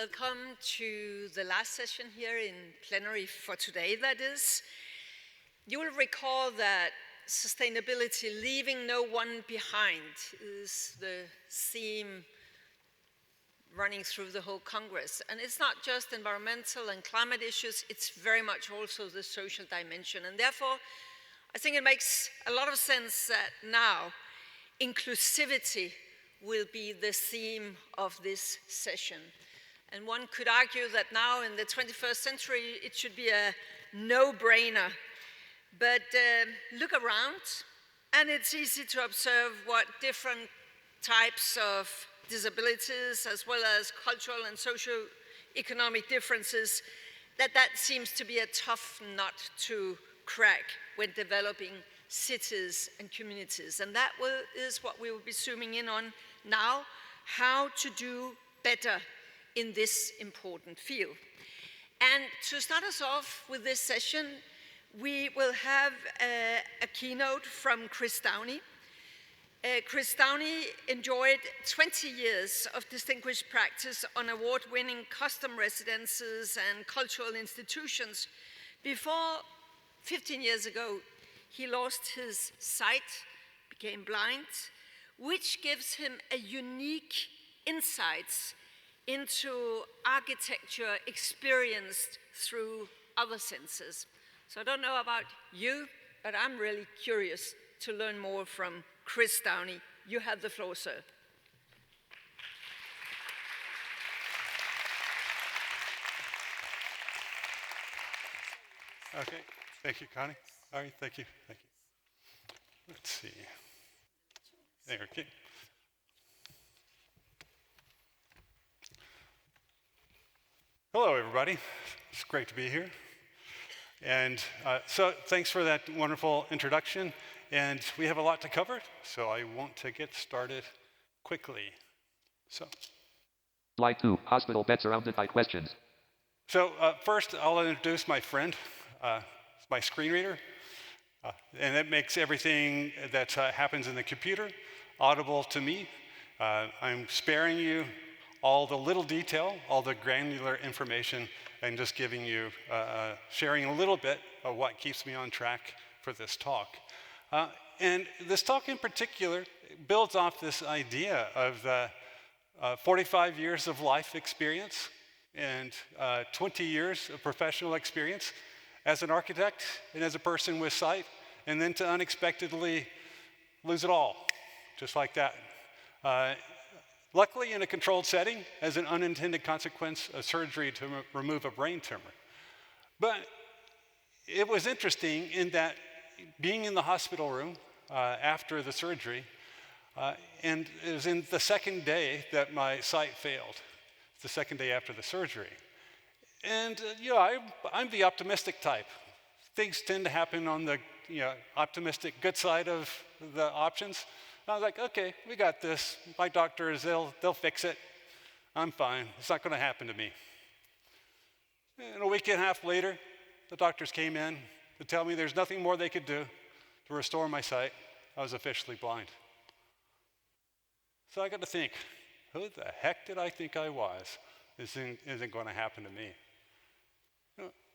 Welcome to the last session here in plenary for today, that is. You will recall that sustainability, leaving no one behind, is the theme running through the whole Congress. And it's not just environmental and climate issues, it's very much also the social dimension. And therefore, I think it makes a lot of sense that now inclusivity will be the theme of this session. And one could argue that now in the 21st century, it should be a no-brainer. But look around, and it's easy to observe what different types of disabilities, as well as cultural and socio-economic differences, that seems to be a tough nut to crack when developing cities and communities. And that is what we will be zooming in on now, how to do better in this important field. And to start us off with this session, we will have a keynote from Chris Downey. Chris Downey enjoyed 20 years of distinguished practice on award-winning custom residences and cultural institutions. Before 15 years ago, he lost his sight, became blind, which gives him a unique insights into architecture experienced through other senses. So I don't know about you, but I'm really curious to learn more from Chris Downey. You have the floor, sir. Okay, thank you, Connie. All right, thank you, thank you. Let's see. There, okay. Hello, everybody. It's great to be here. And so thanks for that wonderful introduction. And we have a lot to cover, so I want to get started quickly. So. Slide 2, hospital bed surrounded by questions. So first, I'll introduce my friend, my screen reader. And that makes everything that happens in the computer audible to me. I'm sparing you all the little detail, all the granular information, and just giving you, sharing a little bit of what keeps me on track for this talk. And this talk in particular builds off this idea of the 45 years of life experience and 20 years of professional experience as an architect and as a person with sight, and then to unexpectedly lose it all, just like that. Luckily in a controlled setting as an unintended consequence of surgery to remove a brain tumor. But it was interesting in that being in the hospital room after the surgery, and it was in the second day that my sight failed, the second day after the surgery. And I'm the optimistic type. Things tend to happen on the optimistic good side of the options. I was like, okay, we got this. My doctors, they'll fix it. I'm fine. It's not going to happen to me. And a week and a half later, the doctors came in to tell me there's nothing more they could do to restore my sight. I was officially blind. So I got to think, who the heck did I think I was? This isn't going to happen to me.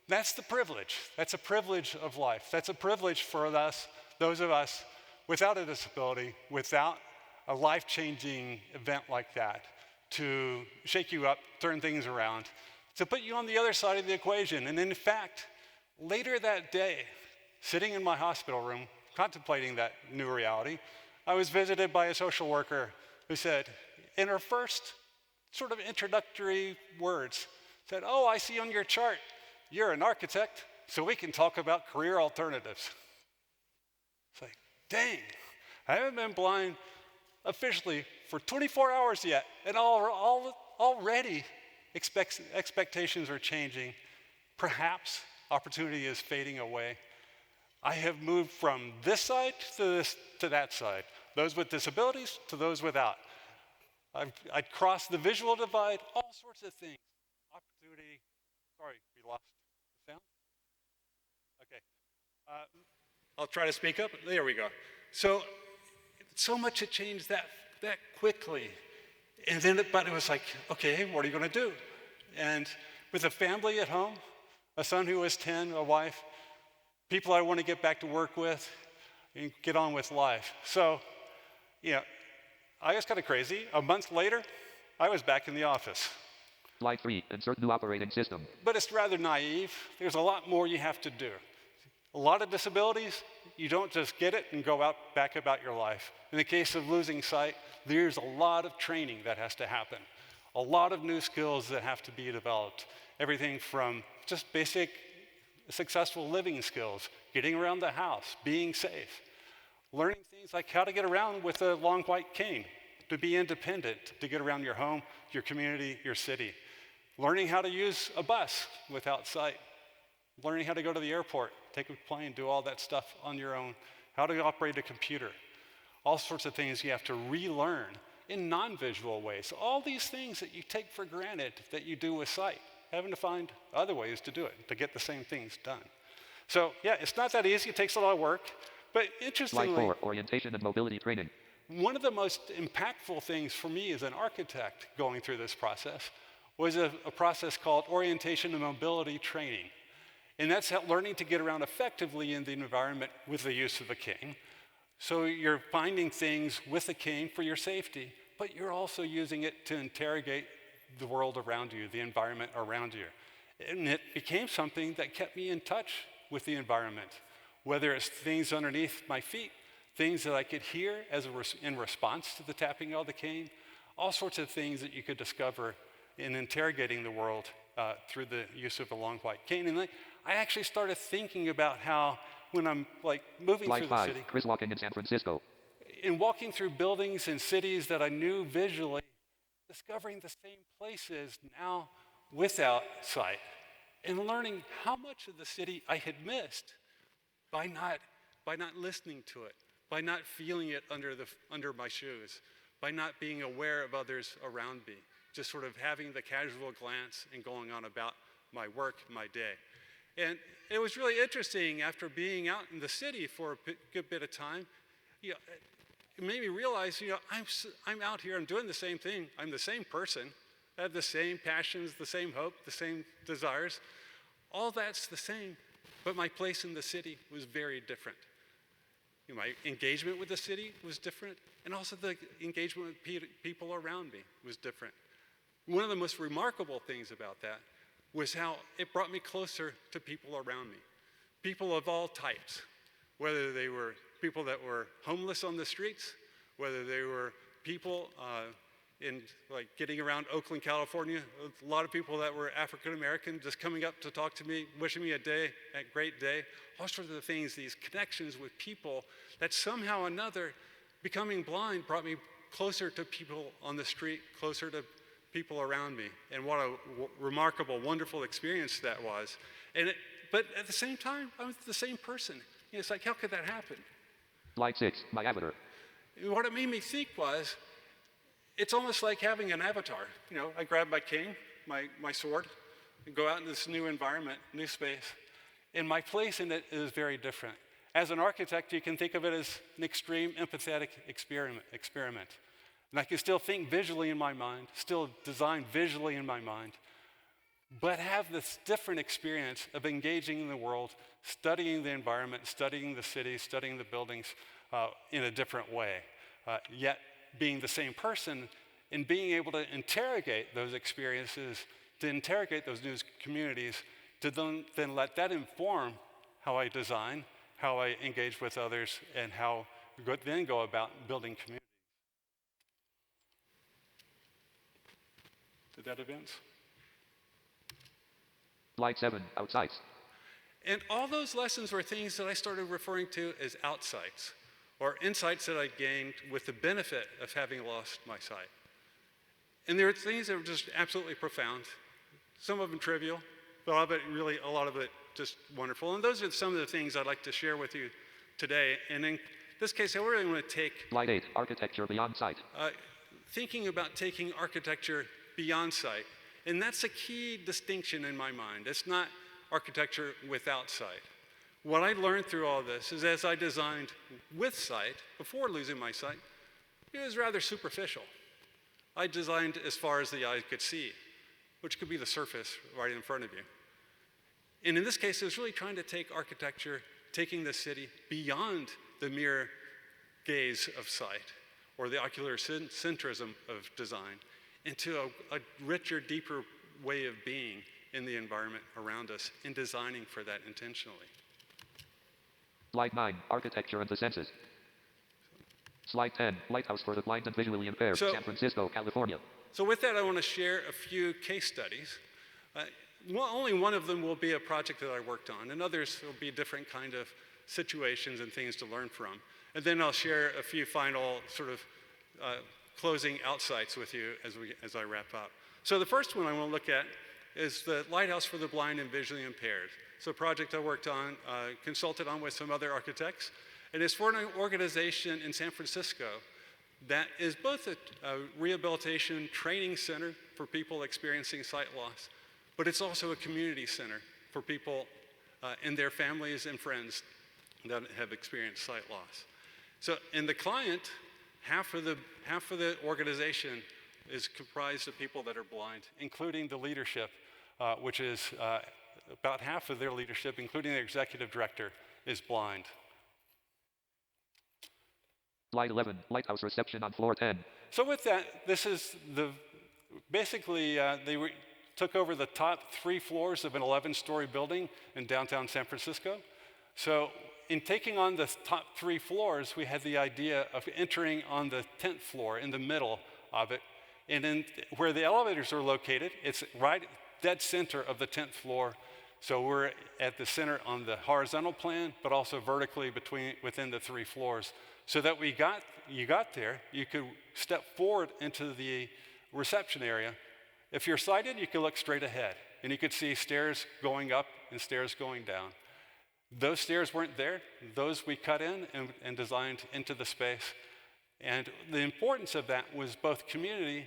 That's the privilege. That's a privilege of life. That's a privilege for us, those of us without a disability, without a life-changing event like that, to shake you up, turn things around, to put you on the other side of the equation. And in fact, later that day, sitting in my hospital room, contemplating that new reality, I was visited by a social worker who said, in her first sort of introductory words, said, "Oh, I see on your chart, you're an architect, so we can talk about career alternatives." It's like, dang, I haven't been blind officially for 24 hours yet, and already expectations are changing. Perhaps opportunity is fading away. I have moved from this side to that side, those with disabilities to those without. I'd crossed the visual divide, all sorts of things. Opportunity, sorry, we lost the sound? Okay. I'll try to speak up. There we go. So much had changed that quickly. And then, but it was like, okay, what are you going to do? And with a family at home, a son who was 10, a wife, people I want to get back to work with, and get on with life. So, I was kind of crazy. A month later, I was back in the office. Slide 3, insert new operating system. But it's rather naive. There's a lot more you have to do. A lot of disabilities, you don't just get it and go back about your life. In the case of losing sight, there's a lot of training that has to happen. A lot of new skills that have to be developed. Everything from just basic successful living skills, getting around the house, being safe, learning things like how to get around with a long white cane, to be independent, to get around your home, your community, your city. Learning how to use a bus without sight. Learning how to go to the airport, take a plane, do all that stuff on your own. How to operate a computer. All sorts of things you have to relearn in non-visual ways. All these things that you take for granted that you do with sight, having to find other ways to do it, to get the same things done. So yeah, it's not that easy, it takes a lot of work, but interestingly— Slide 4, orientation and mobility training. One of the most impactful things for me as an architect going through this process was a process called orientation and mobility training. And that's learning to get around effectively in the environment with the use of a cane. So you're finding things with a cane for your safety, but you're also using it to interrogate the world around you, the environment around you. And it became something that kept me in touch with the environment, whether it's things underneath my feet, things that I could hear in response to the tapping of the cane, all sorts of things that you could discover in interrogating the world through the use of a long white cane. And I actually started thinking about how when I'm moving Slide through 5, the city, Chris walking in San Francisco. in walking through buildings and cities that I knew visually, discovering the same places now without sight, and learning how much of the city I had missed by not listening to it, by not feeling it under my shoes, by not being aware of others around me, just sort of having the casual glance and going on about my work, my day. And it was really interesting after being out in the city for a good bit of time. It made me realize, I'm out here, I'm doing the same thing. I'm the same person. I have the same passions, the same hope, the same desires. All that's the same, but my place in the city was very different. My engagement with the city was different, and also the engagement with people around me was different. One of the most remarkable things about that was how it brought me closer to people around me. People of all types, whether they were people that were homeless on the streets, whether they were people getting around Oakland, California, a lot of people that were African American just coming up to talk to me, wishing me a great day, all sorts of things, these connections with people that somehow or another, becoming blind brought me closer to people on the street, closer to people around me, and what a remarkable, wonderful experience that was. But at the same time, I was the same person. It's like, how could that happen? Slide 6, my avatar. What it made me think was, it's almost like having an avatar. I grab my cane, my sword, and go out in this new environment, new space, and my place in it is very different. As an architect, you can think of it as an extreme empathetic experiment. And I can still think visually in my mind, still design visually in my mind, but have this different experience of engaging in the world, studying the environment, studying the city, studying the buildings in a different way, yet being the same person and being able to interrogate those experiences, to interrogate those new communities, to then let that inform how I design, how I engage with others, and how we then go about building communities. Did that advance? Slide 7, outsides. And all those lessons were things that I started referring to as outsights, or insights that I gained with the benefit of having lost my sight. And there are things that were just absolutely profound, some of them trivial, but a lot of it just wonderful. And those are some of the things I'd like to share with you today. And in this case, I really want to take— Slide 8, architecture beyond sight. Thinking about taking architecture beyond sight. And that's a key distinction in my mind. It's not architecture without sight. What I learned through all this is as I designed with sight, before losing my sight, it was rather superficial. I designed as far as the eye could see. which could be the surface right in front of you. And in this case, it was really trying to take architecture, taking the city beyond the mere gaze of sight or the ocular centrism of design into a richer, deeper way of being in the environment around us and designing for that intentionally. Slide 9, architecture and the senses. Slide 10, lighthouse for the blind and visually impaired, San Francisco, California. So with that, I want to share a few case studies. Only one of them will be a project that I worked on, and others will be different kind of situations and things to learn from. And then I'll share a few final sort of closing outsights with you as I wrap up. So the first one I want to look at is the Lighthouse for the Blind and Visually Impaired. It's a project I worked on, consulted on with some other architects, and it's for an organization in San Francisco that is both a rehabilitation training center for people experiencing sight loss, but it's also a community center for people and their families and friends that have experienced sight loss. So, and the client, half of the organization is comprised of people that are blind, including the leadership, which is about half of their leadership, including the executive director, is blind. Slide 11, lighthouse reception on floor 10. So with that, this is basically they took over the top 3 floors of an 11-story building in downtown San Francisco. So in taking on the top 3 floors, we had the idea of entering on the 10th floor in the middle of it. And then where the elevators are located, it's right dead center of the 10th floor. So we're at the center on the horizontal plan, but also vertically within the 3 floors. So that you got there, you could step forward into the reception area. If you're sighted, you could look straight ahead, and you could see stairs going up and stairs going down. Those stairs weren't there. Those we cut in and designed into the space. And the importance of that was both community,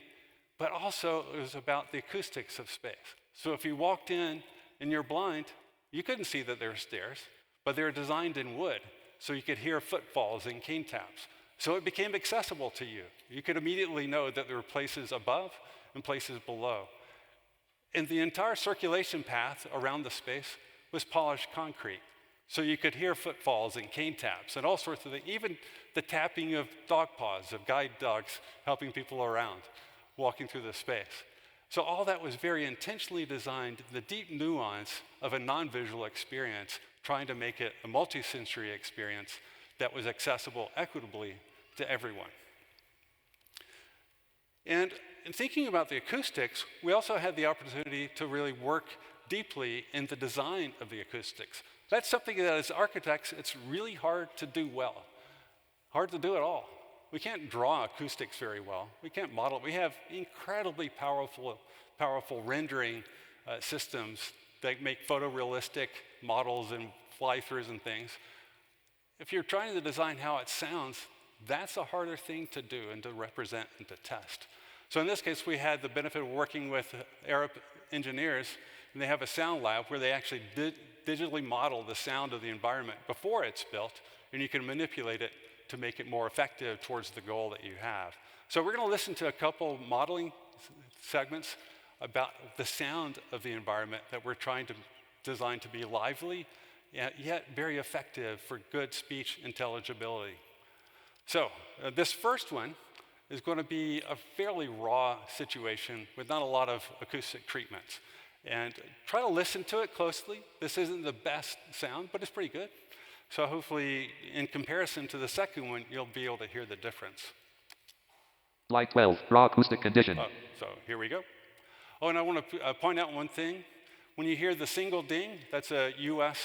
but also it was about the acoustics of space. So if you walked in and you're blind, you couldn't see that there were stairs, but they were designed in wood, so you could hear footfalls and cane taps. So it became accessible to you. You could immediately know that there were places above and places below. And the entire circulation path around the space was polished concrete. So you could hear footfalls and cane taps and all sorts of things, even the tapping of dog paws, of guide dogs helping people around, walking through the space. So all that was very intentionally designed, the deep nuance of a non-visual experience, trying to make it a multi-sensory experience that was accessible equitably to everyone. And in thinking about the acoustics, we also had the opportunity to really work deeply in the design of the acoustics. That's something that as architects, it's really hard to do well, hard to do at all. We can't draw acoustics very well. We can't model. We have incredibly powerful rendering systems that make photorealistic models and fly-throughs and things. If you're trying to design how it sounds, that's a harder thing to do and to represent and to test. So in this case, we had the benefit of working with Arab engineers, and they have a sound lab where they actually digitally model the sound of the environment before it's built, and you can manipulate it to make it more effective towards the goal that you have. So we're going to listen to a couple modeling segments about the sound of the environment that we're trying to design to be lively, yet very effective for good speech intelligibility. So this first one is going to be a fairly raw situation with not a lot of acoustic treatments. And try to listen to it closely. This isn't the best sound, but it's pretty good. So hopefully, in comparison to the second one, you'll be able to hear the difference. Slide 12, raw acoustic condition. So here we go. Oh, and I want to point out one thing. When you hear the single ding, that's a US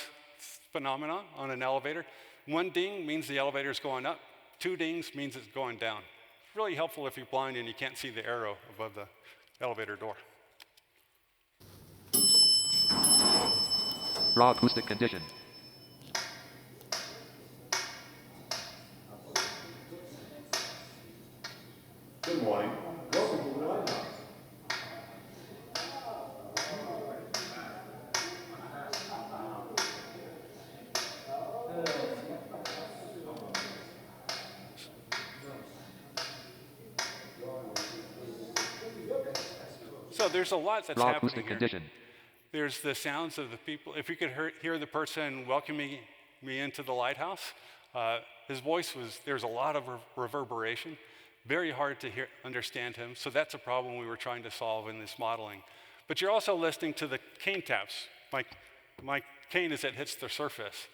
phenomenon on an elevator. 1 ding means the elevator is going up. 2 dings means it's going down. It's really helpful if you're blind and you can't see the arrow above the elevator door. Raw acoustic condition. Good morning. Welcome to the Lighthouse. So So there's a lot that's Raw happening acoustic here. condition. There's the sounds of the people. If you could hear the person welcoming me into the lighthouse, his voice there's a lot of reverberation. Very hard to understand him, so that's a problem we were trying to solve in this modeling. But you're also listening to the cane taps. My cane as it hits the surface.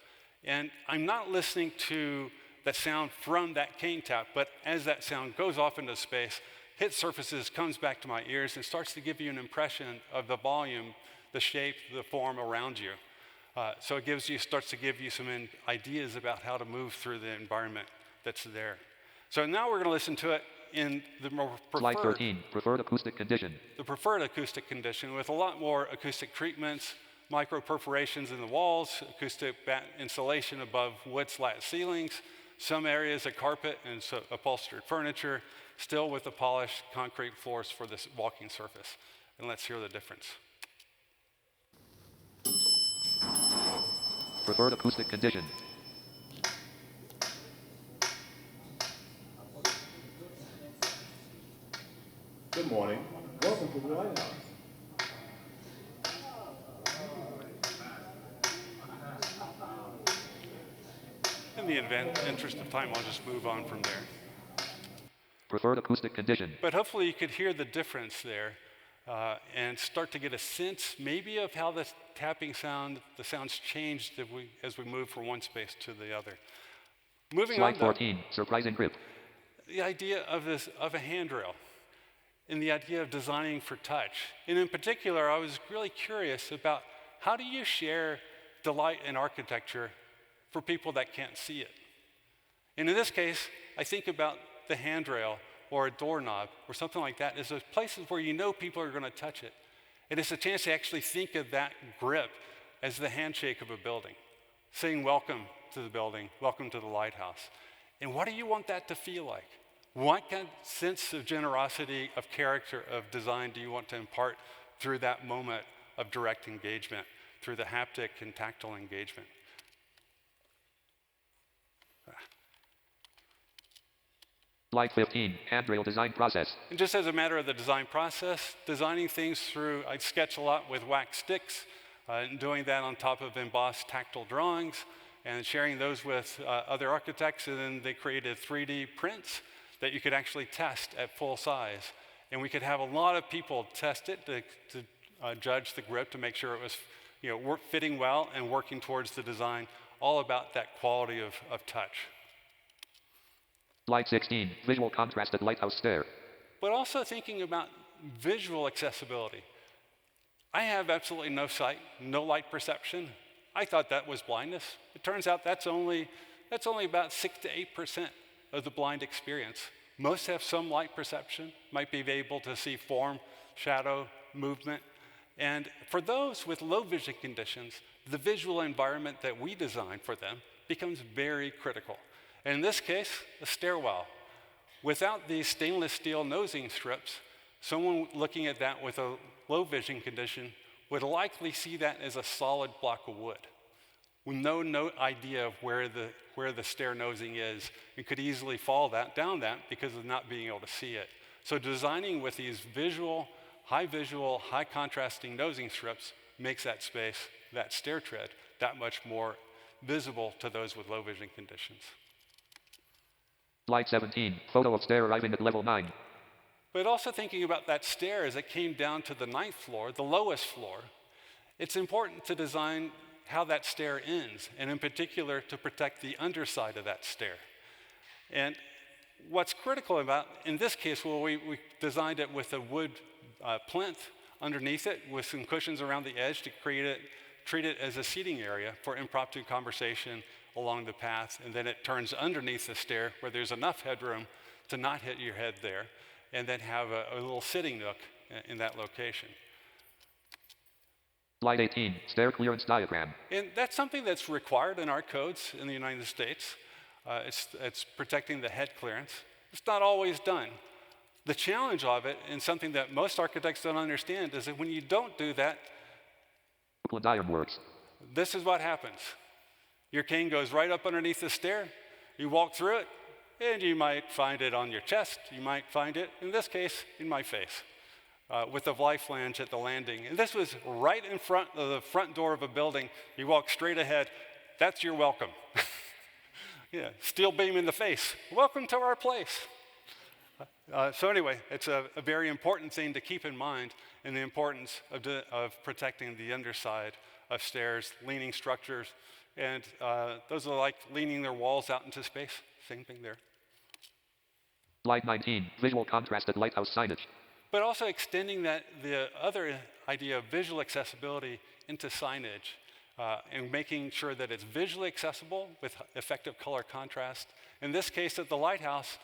And I'm not listening to the sound from that cane tap, but as that sound goes off into space, hits surfaces, comes back to my ears, and starts to give you an impression of the volume, the shape, the form around you. So it starts to give you some ideas about how to move through the environment that's there. So now we're going to listen to it in the more Slide 13, preferred acoustic condition. The preferred acoustic condition with a lot more acoustic treatments, micro perforations in the walls, acoustic insulation above wood slat ceilings, some areas of carpet and upholstered furniture, still with the polished concrete floors for this walking surface. And let's hear the difference. Preferred acoustic condition. Good morning. Welcome to the Lighthouse. In the interest of time, I'll just move on from there. Preferred acoustic condition. But hopefully you could hear the difference there and start to get a sense maybe of how the tapping sound, the sounds changed as we move from one space to the other. Moving Slide on, 14, surprising grip. The idea of a handrail and the idea of designing for touch. And in particular, I was really curious about how do you share delight in architecture for people that can't see it? And in this case, I think about the handrail or a doorknob or something like that as those places where you know people are going to touch it. And it's a chance to actually think of that grip as the handshake of a building, saying welcome to the building, welcome to the lighthouse. And what do you want that to feel like? What kind of sense of generosity, of character, of design do you want to impart through that moment of direct engagement, through the haptic and tactile engagement? Slide 15, handrail design process. And just as a matter of the design process, designing things through, I sketch a lot with wax sticks, and doing that on top of embossed tactile drawings, and sharing those with other architects, and then they created 3D prints that you could actually test at full size. And we could have a lot of people test it to judge the grip to make sure it was fitting well and working towards the design, all about that quality of touch. Slide 16, visual contrasted lighthouse stair. But also thinking about visual accessibility. I have absolutely no sight, no light perception. I thought that was blindness. It turns out that's only about 6 to 8% of the blind experience. Most have some light perception, might be able to see form, shadow, movement. And for those with low vision conditions, the visual environment that we design for them becomes very critical. And in this case, a stairwell. Without these stainless steel nosing strips, someone looking at that with a low vision condition would likely see that as a solid block of wood, with no idea of where the stair nosing is, and could easily fall down that because of not being able to see it. So designing with these high contrasting nosing strips makes that space, that stair tread, that much more visible to those with low vision conditions. Slide 17, photo of stair arriving at level 9. But also thinking about that stair as it came down to the 9th floor, the lowest floor, it's important to design how that stair ends, and in particular to protect the underside of that stair. And what's critical about, in this case, we designed it with a wood plinth underneath it with some cushions around the edge to treat it as a seating area for impromptu conversation along the path, and then it turns underneath the stair where there's enough headroom to not hit your head there, and then have a little sitting nook in that location. Slide 18, stair clearance diagram. And that's something that's required in our codes in the United States. It's protecting the head clearance. It's not always done. The challenge of it, and something that most architects don't understand, is that when you don't do that, diagram works. This is what happens. Your cane goes right up underneath the stair. You walk through it, and you might find it on your chest. You might find it, in this case, in my face. with the life flange at the landing. And this was right in front of the front door of a building. You walk straight ahead, that's your welcome. Yeah, steel beam in the face. Welcome to our place. So anyway, it's a very important thing to keep in mind, and the importance of protecting the underside of stairs, leaning structures, and those are like leaning their walls out into space. Same thing there. Slide 19, visual contrasted lighthouse signage. But also extending the other idea of visual accessibility into signage and making sure that it's visually accessible with effective color contrast. In this case at the lighthouse,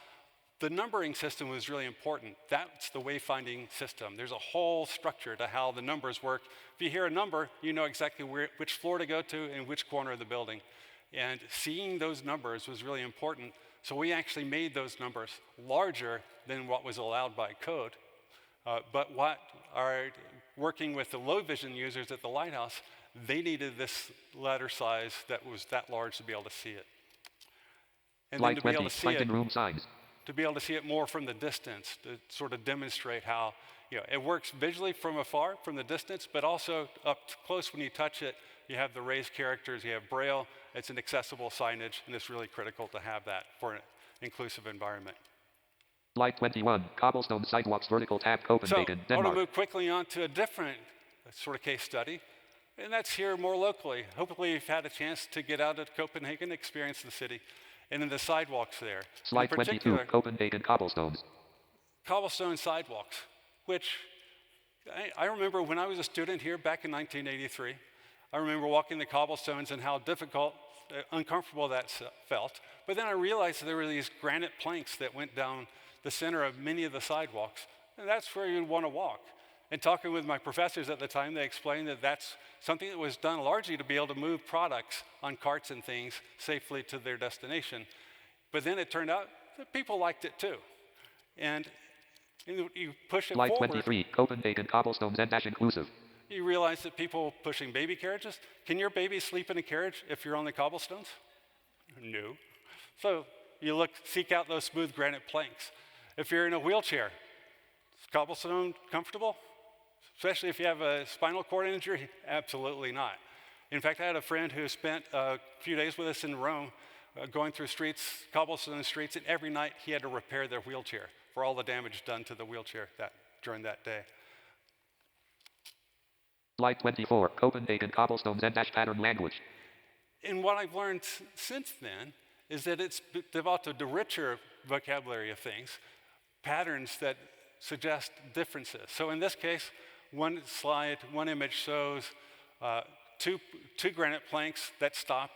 the numbering system was really important. That's the wayfinding system. There's a whole structure to how the numbers work. If you hear a number, you know exactly which floor to go to and which corner of the building. And seeing those numbers was really important. So we actually made those numbers larger than what was allowed by code. But what are working with the low vision users at the lighthouse, they needed this letter size that was that large to be able to see it. And Slide then to be 20, able to see it, room signs. to be able to see it more from the distance, to sort of demonstrate how it works visually from afar, from the distance, but also up close when you touch it. You have the raised characters, you have Braille, it's an accessible signage, and it's really critical to have that for an inclusive environment. Slide 21, cobblestone sidewalks, vertical tab, Copenhagen, So I want Denmark. to move quickly on to a different sort of case study, and that's here more locally. Hopefully you've had a chance to get out of Copenhagen, experience the city, and in the sidewalks there. Slide 22, Copenhagen cobblestones. Cobblestone sidewalks, which I remember when I was a student here back in 1983, I remember walking the cobblestones and how difficult, uncomfortable that felt. But then I realized there were these granite planks that went down the center of many of the sidewalks, and that's where you'd want to walk. And talking with my professors at the time, they explained that that's something that was done largely to be able to move products on carts and things safely to their destination. But then it turned out that people liked it too. And you push it Slide forward. 23, Copenhagen cobblestones and dash inclusive. You realize that people pushing baby carriages, can your baby sleep in a carriage if you're on the cobblestones? No. So you seek out those smooth granite planks. If you're in a wheelchair, is cobblestone comfortable? Especially if you have a spinal cord injury? Absolutely not. In fact, I had a friend who spent a few days with us in Rome going through streets, cobblestone streets, and every night he had to repair their wheelchair for all the damage done to the wheelchair during that day. Slide 24, Copenhagen cobblestones and dash pattern language. And what I've learned since then is that it's developed a richer vocabulary of things, patterns that suggest differences. So in this case, one slide, one image shows two granite planks that stop,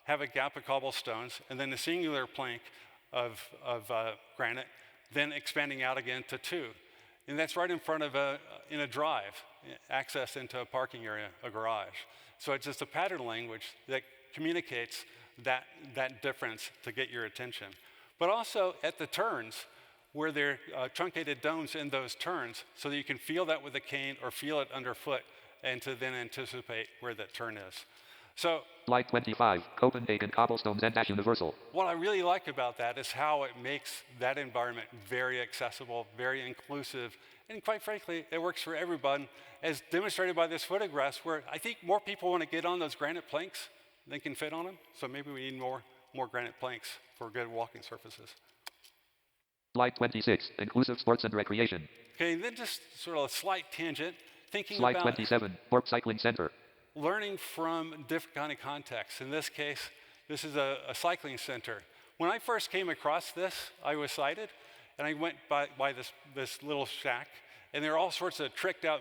have a gap of cobblestones, and then a singular plank of granite, then expanding out again to two. And that's right in front of in a drive, access into a parking area, a garage. So it's just a pattern language that communicates that difference to get your attention. But also at the turns, where there are truncated domes in those turns, so that you can feel that with a cane or feel it underfoot, and to then anticipate where that turn is. So, Slide 25, Copenhagen cobblestones and dash universal. What I really like about that is how it makes that environment very accessible, very inclusive, and quite frankly, it works for everyone, as demonstrated by this photograph, where I think more people want to get on those granite planks than can fit on them. So maybe we need more granite planks for good walking surfaces. Slide 26, inclusive sports and recreation. Okay, then just sort of a slight tangent, thinking Slide about 27, Warp Cycling Center. learning from different kind of contexts. In this case, this is a cycling center. When I first came across this, I was sighted, and I went by this little shack, and there are all sorts of tricked out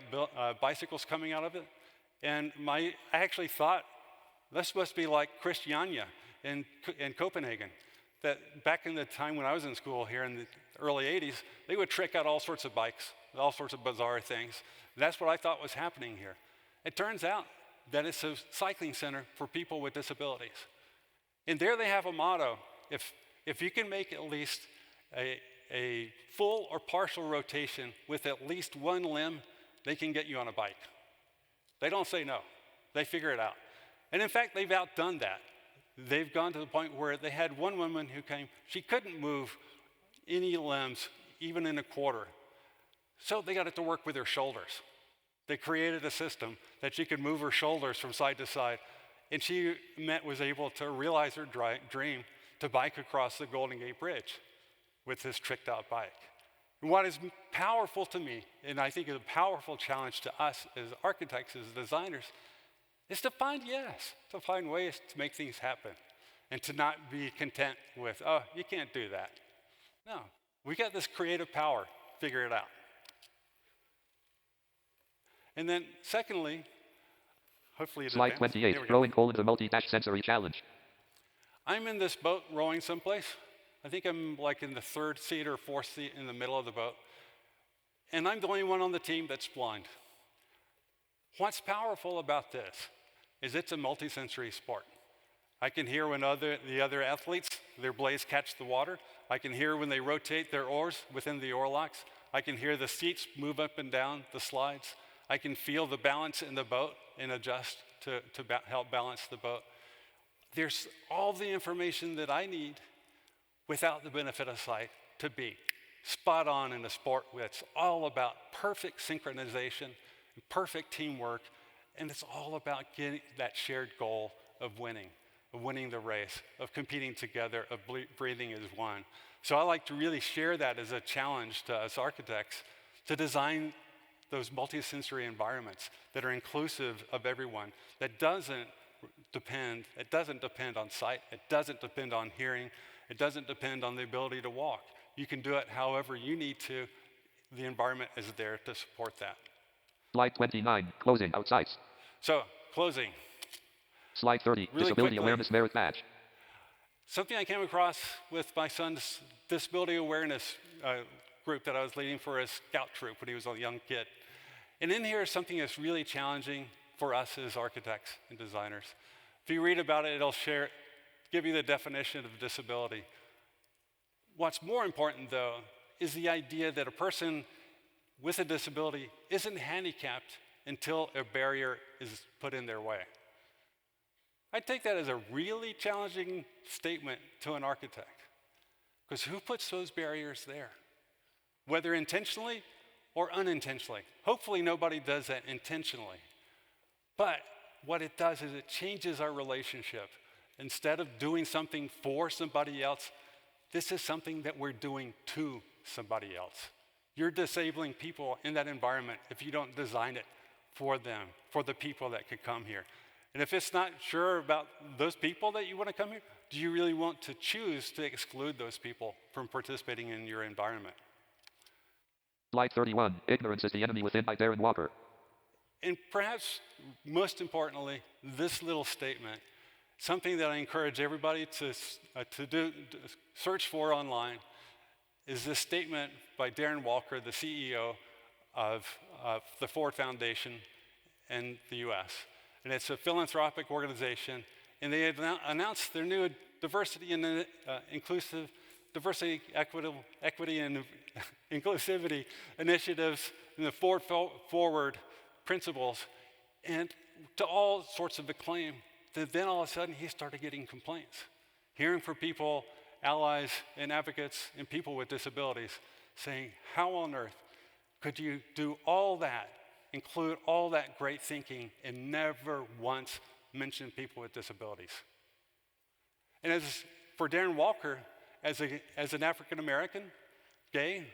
bicycles coming out of it. And I actually thought, this must be like Christiania in Copenhagen. That back in the time when I was in school here in the early 80s, they would trick out all sorts of bikes, all sorts of bizarre things. That's what I thought was happening here. It turns out that it's a cycling center for people with disabilities. And there they have a motto: if you can make at least a full or partial rotation with at least one limb, they can get you on a bike. They don't say no. They figure it out. And in fact, they've outdone that. They've gone to the point where they had one woman who came, she couldn't move any limbs, even in a quarter. So they got it to work with her shoulders. They created a system that she could move her shoulders from side to side, and she was able to realize her dream to bike across the Golden Gate Bridge with this tricked out bike. And what is powerful to me, and I think is a powerful challenge to us as architects, as designers, is to find ways to make things happen and to not be content with, oh, you can't do that. No, we got this creative power, figure it out. And then secondly, hopefully it's Slide 28, rowing the multi-dash sensory challenge. I'm in this boat rowing someplace. I think I'm like in the third seat or fourth seat in the middle of the boat. And I'm the only one on the team that's blind. What's powerful about this is it's a multisensory sport. I can hear when the other athletes, their blades catch the water. I can hear when they rotate their oars within the oar locks. I can hear the seats move up and down the slides. I can feel the balance in the boat and adjust to help balance the boat. There's all the information that I need without the benefit of sight to be spot on in a sport that's all about perfect synchronization, perfect teamwork, and it's all about getting that shared goal of winning the race, of competing together, of breathing as one. So I like to really share that as a challenge to us architects to design those multisensory environments that are inclusive of everyone, that doesn't depend on sight, it doesn't depend on hearing, it doesn't depend on the ability to walk. You can do it however you need to. The environment is there to support that. Slide 29, closing outsides. So, closing. Slide 30, really disability quickly, awareness merit badge. Something I came across with my son's disability awareness group that I was leading for his scout troop when he was a young kid. And in here is something that's really challenging for us as architects and designers. If you read about it, it'll give you the definition of disability. What's more important, though, is the idea that a person with a disability isn't handicapped until a barrier is put in their way. I take that as a really challenging statement to an architect, because who puts those barriers there? Whether intentionally or unintentionally. Hopefully nobody does that intentionally. But what it does is it changes our relationship. Instead of doing something for somebody else, this is something that we're doing to somebody else. You're disabling people in that environment if you don't design it for them, for the people that could come here. And if it's not sure about those people that you want to come here, do you really want to choose to exclude those people from participating in your environment? Slide 31, ignorance is the enemy within by Darren Walker. And perhaps most importantly, this little statement, something that I encourage everybody to search for online, is this statement by Darren Walker, the CEO of the Ford Foundation in the US. And it's a philanthropic organization, and they announced their new diversity and equity and inclusivity initiatives and the Forward principles, and to all sorts of acclaim. Then all of a sudden he started getting complaints, hearing from people, allies and advocates and people with disabilities saying, how on earth could you do all that, include all that great thinking, and never once mention people with disabilities? And as for Darren Walker, as an African American, gay,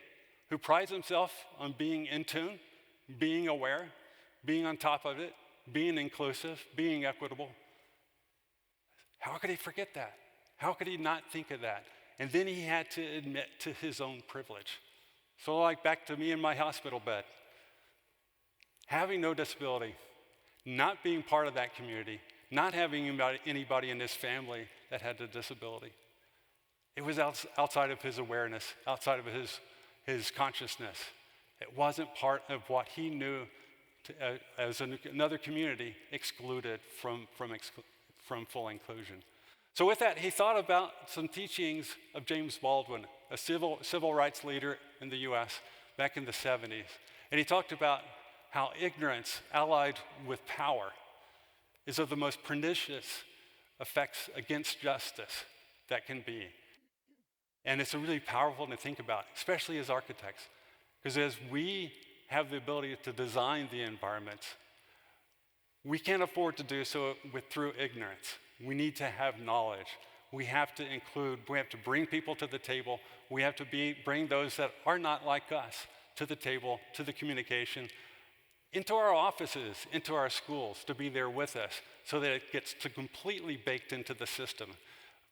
who prides himself on being in tune, being aware, being on top of it, being inclusive, being equitable, how could he forget that? How could he not think of that? And then he had to admit to his own privilege. So like back to me in my hospital bed, having no disability, not being part of that community, not having anybody in his family that had a disability. It was outside of his awareness, outside of his consciousness. It wasn't part of what he knew as another community excluded from full inclusion. So with that, he thought about some teachings of James Baldwin, a civil rights leader in the US back in the 70s. And he talked about how ignorance allied with power is of the most pernicious effects against justice that can be. And it's really powerful to think about, especially as architects. Because as we have the ability to design the environment, we can't afford to do so through ignorance. We need to have knowledge. We have to bring people to the table. We have to bring those that are not like us to the table, to the communication, into our offices, into our schools, to be there with us so that it gets to completely baked into the system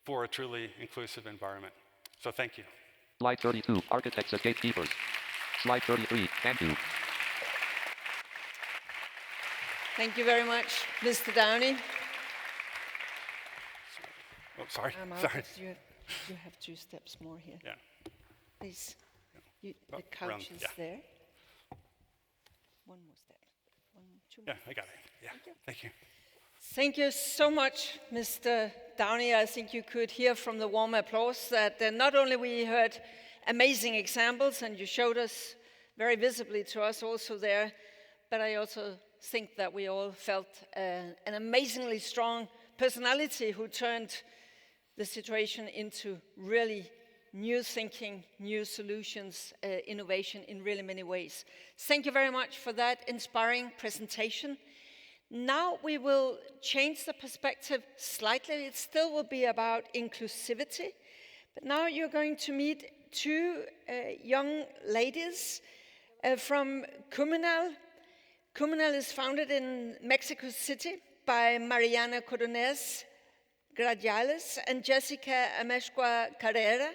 for a truly inclusive environment. So thank you. Slide 32, architects as gatekeepers. Slide 33, thank you. Thank you very much, Mr. Downey. Oh, sorry. Sorry. You have 2 steps more here. Yeah. Please. The around, couch is yeah. there. 1 more step. 2 more. Yeah, I got it. Yeah, thank you. Thank you so much, Mr. Downey. I think you could hear from the warm applause that not only we heard amazing examples, and you showed us very visibly to us also there, but I also think that we all felt an amazingly strong personality who turned the situation into really new thinking, new solutions, innovation in really many ways. Thank you very much for that inspiring presentation. Now we will change the perspective slightly. It still will be about inclusivity, but now you're going to meet 2 young ladies from Comunal. Comunal is founded in Mexico City by Mariana Grajales and Jesica Amescua Carrera.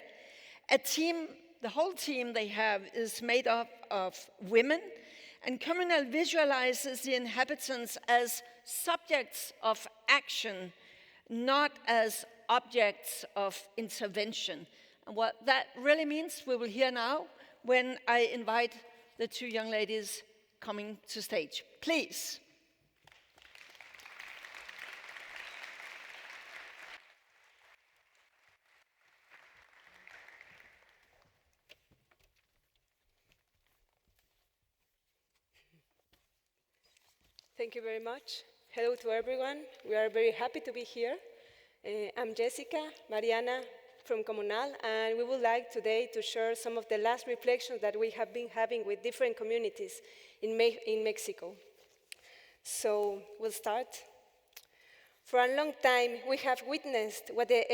The whole team they have is made up of women, and Comunal visualizes the inhabitants as subjects of action, not as objects of intervention. And what that really means, we will hear now when I invite the 2 young ladies coming to stage. Please. Thank you very much. Hello to everyone. We are very happy to be here. I'm Jesica, Mariana from Comunal, and we would like today to share some of the last reflections that we have been having with different communities in Mexico. So we'll start. For a long time, we have witnessed what the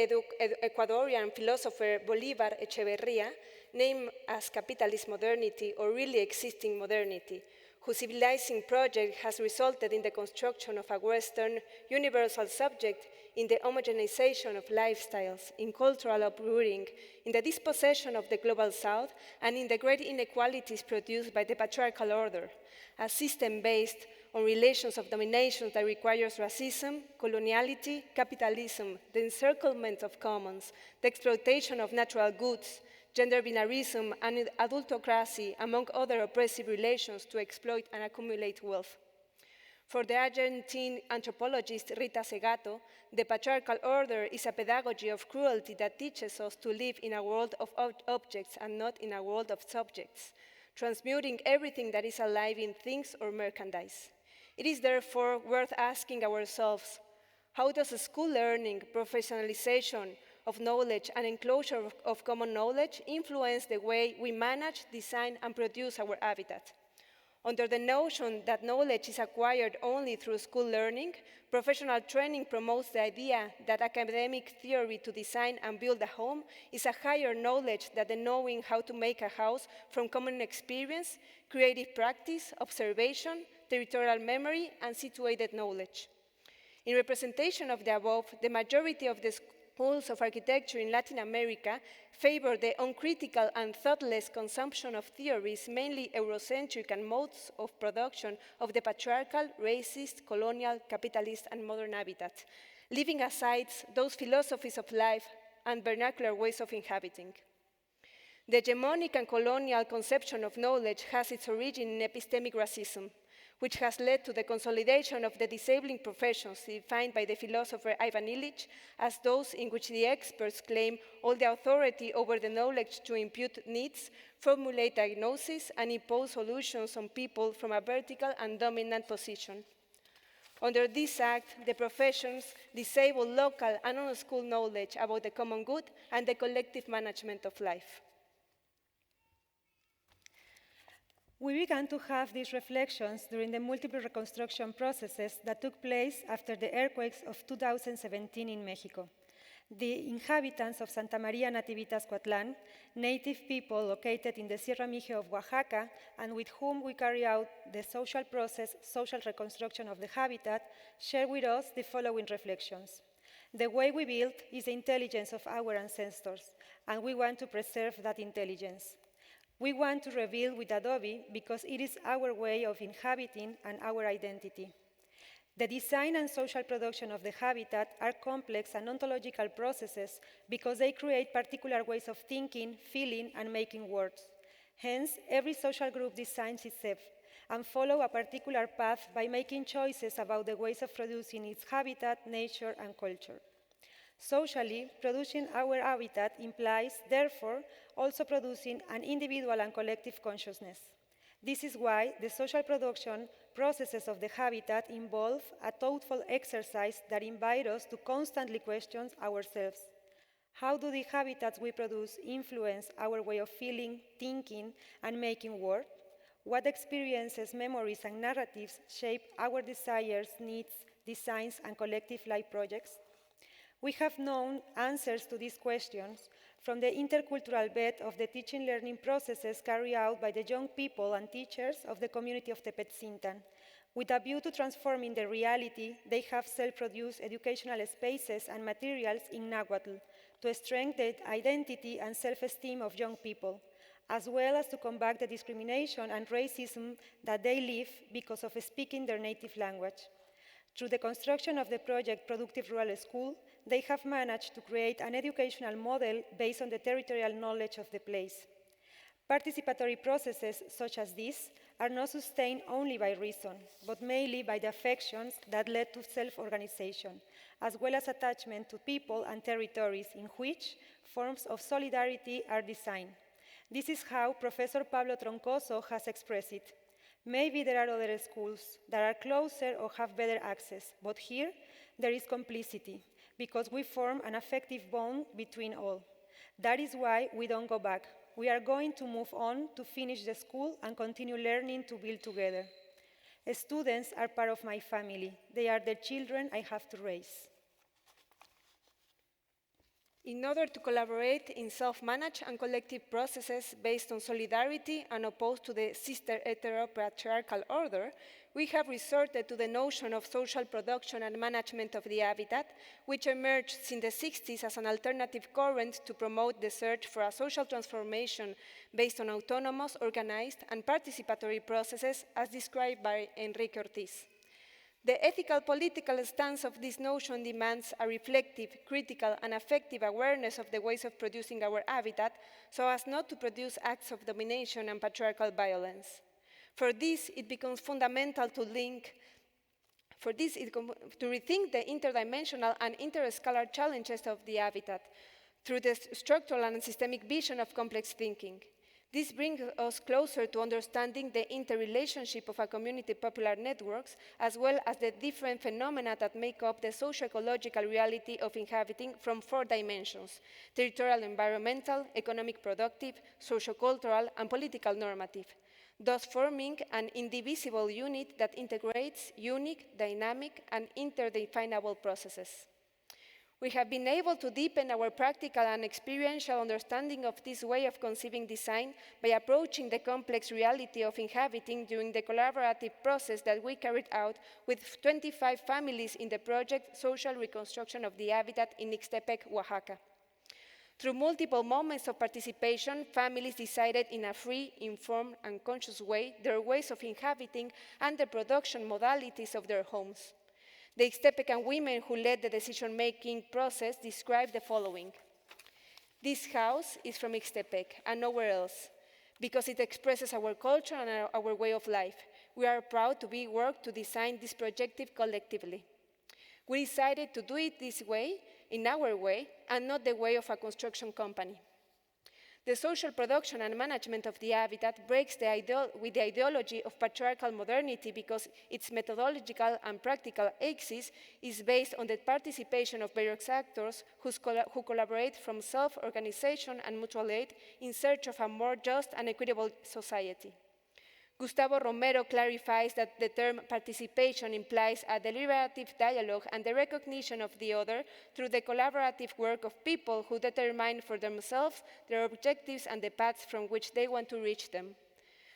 Ecuadorian philosopher Bolívar Echeverría named as capitalist modernity, or really existing modernity, whose civilizing project has resulted in the construction of a Western universal subject, in the homogenization of lifestyles, in cultural uprooting, in the dispossession of the global South, and in the great inequalities produced by the patriarchal order, a system based on relations of domination that requires racism, coloniality, capitalism, the encirclement of commons, the exploitation of natural goods, gender binarism, and adultocracy, among other oppressive relations to exploit and accumulate wealth. For the Argentine anthropologist Rita Segato, the patriarchal order is a pedagogy of cruelty that teaches us to live in a world of objects and not in a world of subjects, transmuting everything that is alive in things or merchandise. It is therefore worth asking ourselves, how does school learning, professionalization of knowledge, and enclosure of common knowledge influence the way we manage, design, and produce our habitat? Under the notion that knowledge is acquired only through school learning, professional training promotes the idea that academic theory to design and build a home is a higher knowledge than the knowing how to make a house from common experience, creative practice, observation, territorial memory, and situated knowledge. In representation of the above, the majority of the schools of architecture in Latin America favor the uncritical and thoughtless consumption of theories, mainly Eurocentric and modes of production of the patriarchal, racist, colonial, capitalist, and modern habitat, leaving aside those philosophies of life and vernacular ways of inhabiting. The hegemonic and colonial conception of knowledge has its origin in epistemic racism, which has led to the consolidation of the disabling professions defined by the philosopher Ivan Illich as those in which the experts claim all the authority over the knowledge to impute needs, formulate diagnoses, and impose solutions on people from a vertical and dominant position. Under this act, the professions disable local and on-school knowledge about the common good and the collective management of life. We began to have these reflections during the multiple reconstruction processes that took place after the earthquakes of 2017 in Mexico. The inhabitants of Santa Maria Nativitas Coatlan, native people located in the Sierra Mije of Oaxaca, and with whom we carry out the social process, social reconstruction of the habitat, share with us the following reflections. The way we build is the intelligence of our ancestors, and we want to preserve that intelligence. We want to rebuild with adobe because it is our way of inhabiting and our identity. The design and social production of the habitat are complex and ontological processes because they create particular ways of thinking, feeling, and making words. Hence, every social group designs itself and follows a particular path by making choices about the ways of producing its habitat, nature, and culture. Socially, producing our habitat implies, therefore, also producing an individual and collective consciousness. This is why the social production processes of the habitat involve a thoughtful exercise that invite us to constantly question ourselves. How do the habitats we produce influence our way of feeling, thinking, and making work? What experiences, memories, and narratives shape our desires, needs, designs, and collective life projects? We have known answers to these questions from the intercultural bed of the teaching-learning processes carried out by the young people and teachers of the community of Tepetzintan. With a view to transforming the reality, they have self-produced educational spaces and materials in Nahuatl to strengthen the identity and self-esteem of young people, as well as to combat the discrimination and racism that they live because of speaking their native language. Through the construction of the project Productive Rural School, they have managed to create an educational model based on the territorial knowledge of the place. Participatory processes such as this are not sustained only by reason, but mainly by the affections that led to self-organization, as well as attachment to people and territories in which forms of solidarity are designed. This is how Professor Pablo Troncoso has expressed it. Maybe there are other schools that are closer or have better access, but here there is complicity, because we form an affective bond between all. That is why we don't go back. We are going to move on to finish the school and continue learning to build together. Students are part of my family. They are the children I have to raise. In order to collaborate in self-managed and collective processes based on solidarity and opposed to the sister heteropatriarchal order, we have resorted to the notion of social production and management of the habitat, which emerged in the 60s as an alternative current to promote the search for a social transformation based on autonomous, organized, and participatory processes as described by Enrique Ortiz. The ethical political stance of this notion demands a reflective, critical, and affective awareness of the ways of producing our habitat so as not to produce acts of domination and patriarchal violence. For this, it becomes fundamental to rethink the interdimensional and interscalar challenges of the habitat through the structural and systemic vision of complex thinking. This brings us closer to understanding the interrelationship of a community popular networks, as well as the different phenomena that make up the socio-ecological reality of inhabiting from 4 dimensions: territorial, environmental, economic, productive, socio-cultural, and political normative, thus forming an indivisible unit that integrates unique, dynamic, and interdefinable processes. We have been able to deepen our practical and experiential understanding of this way of conceiving design by approaching the complex reality of inhabiting during the collaborative process that we carried out with 25 families in the project Social Reconstruction of the Habitat in Ixtepec, Oaxaca. Through multiple moments of participation, families decided in a free, informed, and conscious way their ways of inhabiting and the production modalities of their homes. The Ixtepecan women who led the decision-making process described the following. This house is from Ixtepec and nowhere else, because it expresses our culture and our way of life. We are proud to be work to design this project collectively. We decided to do it this way, in our way, and not the way of a construction company. The social production and management of the habitat breaks with the ideology of patriarchal modernity because its methodological and practical axis is based on the participation of various actors who collaborate from self-organization and mutual aid in search of a more just and equitable society. Gustavo Romero clarifies that the term participation implies a deliberative dialogue and the recognition of the other through the collaborative work of people who determine for themselves their objectives and the paths from which they want to reach them.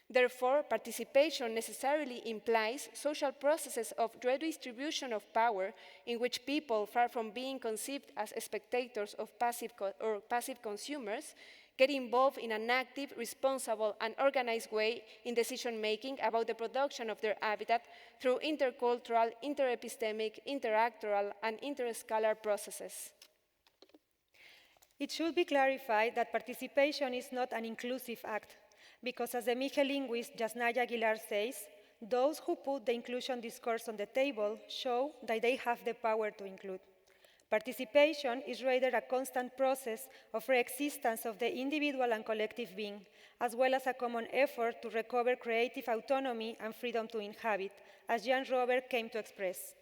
Therefore, participation necessarily implies social processes of redistribution of power in which people, far from being conceived as spectators of passive consumers, get involved in an active, responsible, and organized way in decision-making about the production of their habitat through intercultural, interepistemic, interactoral, and interscalar processes. It should be clarified that participation is not an inclusive act, because as the Mije linguist Yasnaya Aguilar says, those who put the inclusion discourse on the table show that they have the power to include. Participation is rather a constant process of re-existence of the individual and collective being, as well as a common effort to recover creative autonomy and freedom to inhabit, as Jan Robert came to express.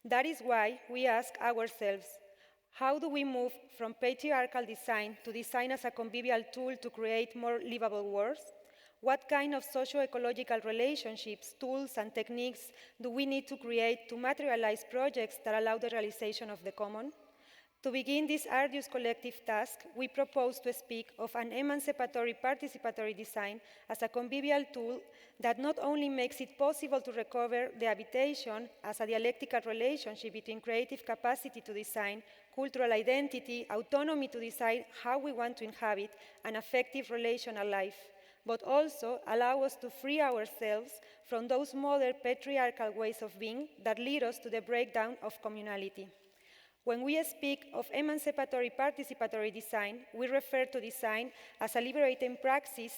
That is why we ask ourselves, how do we move from patriarchal design to design as a convivial tool to create more livable worlds? What kind of socio-ecological relationships, tools, and techniques do we need to create to materialize projects that allow the realization of the common? To begin this arduous collective task, we propose to speak of an emancipatory participatory design as a convivial tool that not only makes it possible to recover the habitation as a dialectical relationship between creative capacity to design, cultural identity, autonomy to decide how we want to inhabit, an effective relational life, but also allow us to free ourselves from those modern patriarchal ways of being that lead us to the breakdown of communality. When we speak of emancipatory participatory design, we refer to design as a liberating praxis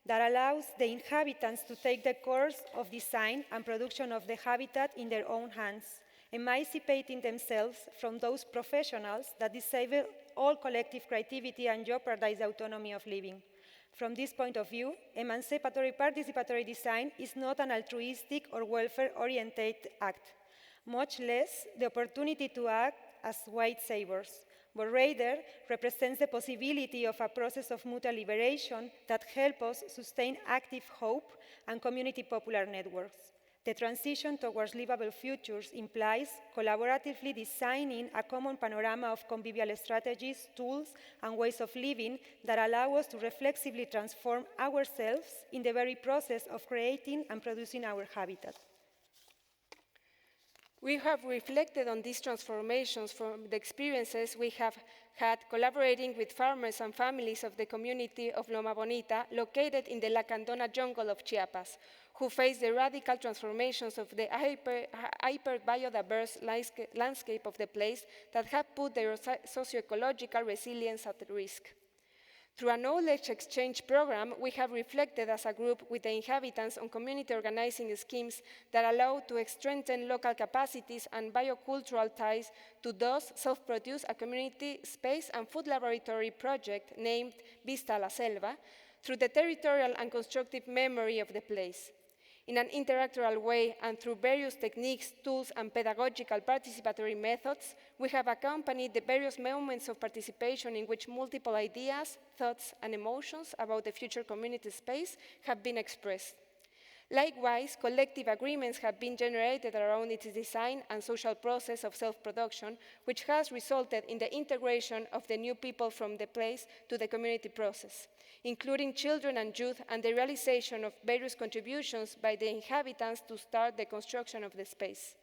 that allows the inhabitants to take the course of design and production of the habitat in their own hands, emancipating themselves from those professionals that disable all collective creativity and jeopardize the autonomy of living. From this point of view, emancipatory participatory design is not an altruistic or welfare-oriented act, much less the opportunity to act as white saviors, but rather represents the possibility of a process of mutual liberation that helps us sustain active hope and community popular networks. The transition towards livable futures implies collaboratively designing a common panorama of convivial strategies, tools, and ways of living that allow us to reflexively transform ourselves in the very process of creating and producing our habitat. We have reflected on these transformations from the experiences we have had collaborating with farmers and families of the community of Loma Bonita, located in the Lacandona jungle of Chiapas, who face the radical transformations of the hyper-biodiverse landscape of the place that have put their socio-ecological resilience at risk. Through a knowledge exchange program, we have reflected as a group with the inhabitants on community organizing schemes that allow to strengthen local capacities and biocultural ties to thus self-produce a community space and food laboratory project named Vista a la Selva through the territorial and constructive memory of the place. In an interactoral way and through various techniques, tools, and pedagogical participatory methods, we have accompanied the various moments of participation in which multiple ideas, thoughts, and emotions about the future community space have been expressed. Likewise, collective agreements have been generated around its design and social process of self-production, which has resulted in the integration of the new people from the place to the community process, including children and youth, and the realization of various contributions by the inhabitants to start the construction of the space.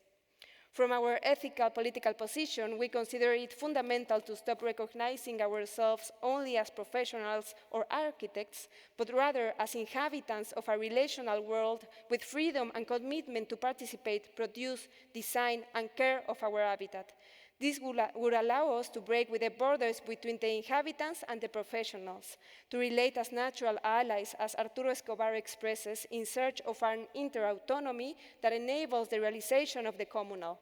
From our ethical political position, we consider it fundamental to stop recognizing ourselves only as professionals or architects, but rather as inhabitants of a relational world with freedom and commitment to participate, produce, design, and care of our habitat. This would allow us to break with the borders between the inhabitants and the professionals, to relate as natural allies, as Arturo Escobar expresses, in search of an interautonomy that enables the realization of the communal.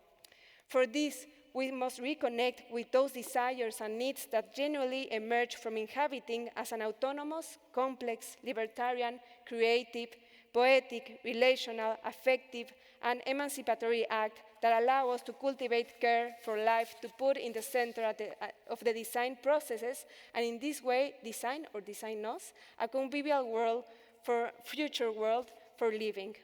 For this, we must reconnect with those desires and needs that genuinely emerge from inhabiting as an autonomous, complex, libertarian, creative, poetic, relational, affective, and emancipatory act that allow us to cultivate care for life, to put in the center of the design processes, and in this way, design or design us, a convivial world for future world for living.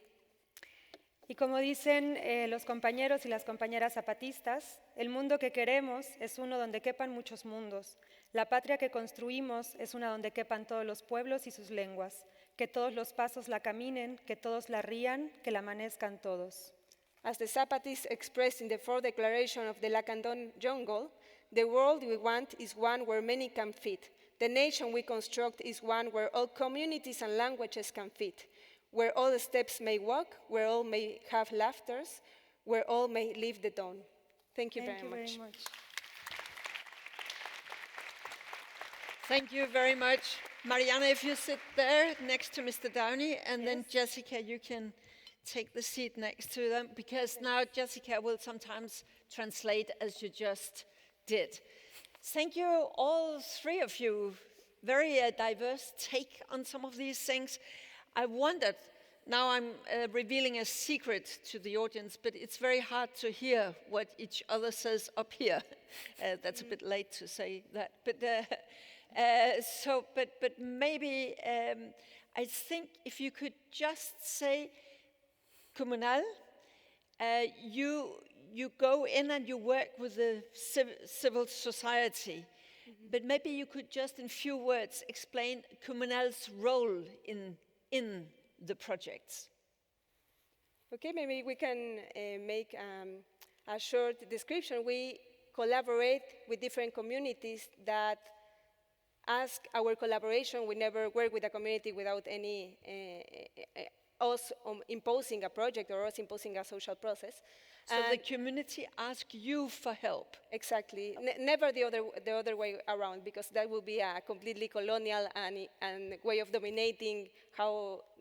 Y como dicen los compañeros y las compañeras zapatistas, el mundo que queremos es uno donde quepan muchos mundos. La patria que construimos es una donde quepan todos los pueblos y sus lenguas. Que todos los pasos la caminen, que todos la rían, que la amanezcan todos. As the Zapatists expressed in the fourth declaration of the Lacandon Jungle, the world we want is one where many can fit. The nation we construct is one where all communities and languages can fit, where all the steps may walk, where all may have laughters, where all may live the dawn. Thank you very much. Thank you very much. Mariana, if you sit there next to Mr. Downey, and then Jesica, you can take the seat next to them, because now Jesica will sometimes translate as you just did. Thank you, all three of you. Very diverse take on some of these things. I wondered, now I'm revealing a secret to the audience, but it's very hard to hear what each other says up here. That's a bit late to say that, but maybe I think if you could just say Communal, you go in and you work with the civil society, but maybe you could just in few words explain Communal's role in the projects. Okay, maybe we can make a short description. We collaborate with different communities that ask our collaboration. We never work with a community without any us imposing a project or us imposing a social process. So the community asks you for help. Exactly. Never the other way around, because that would be a completely colonial and way of dominating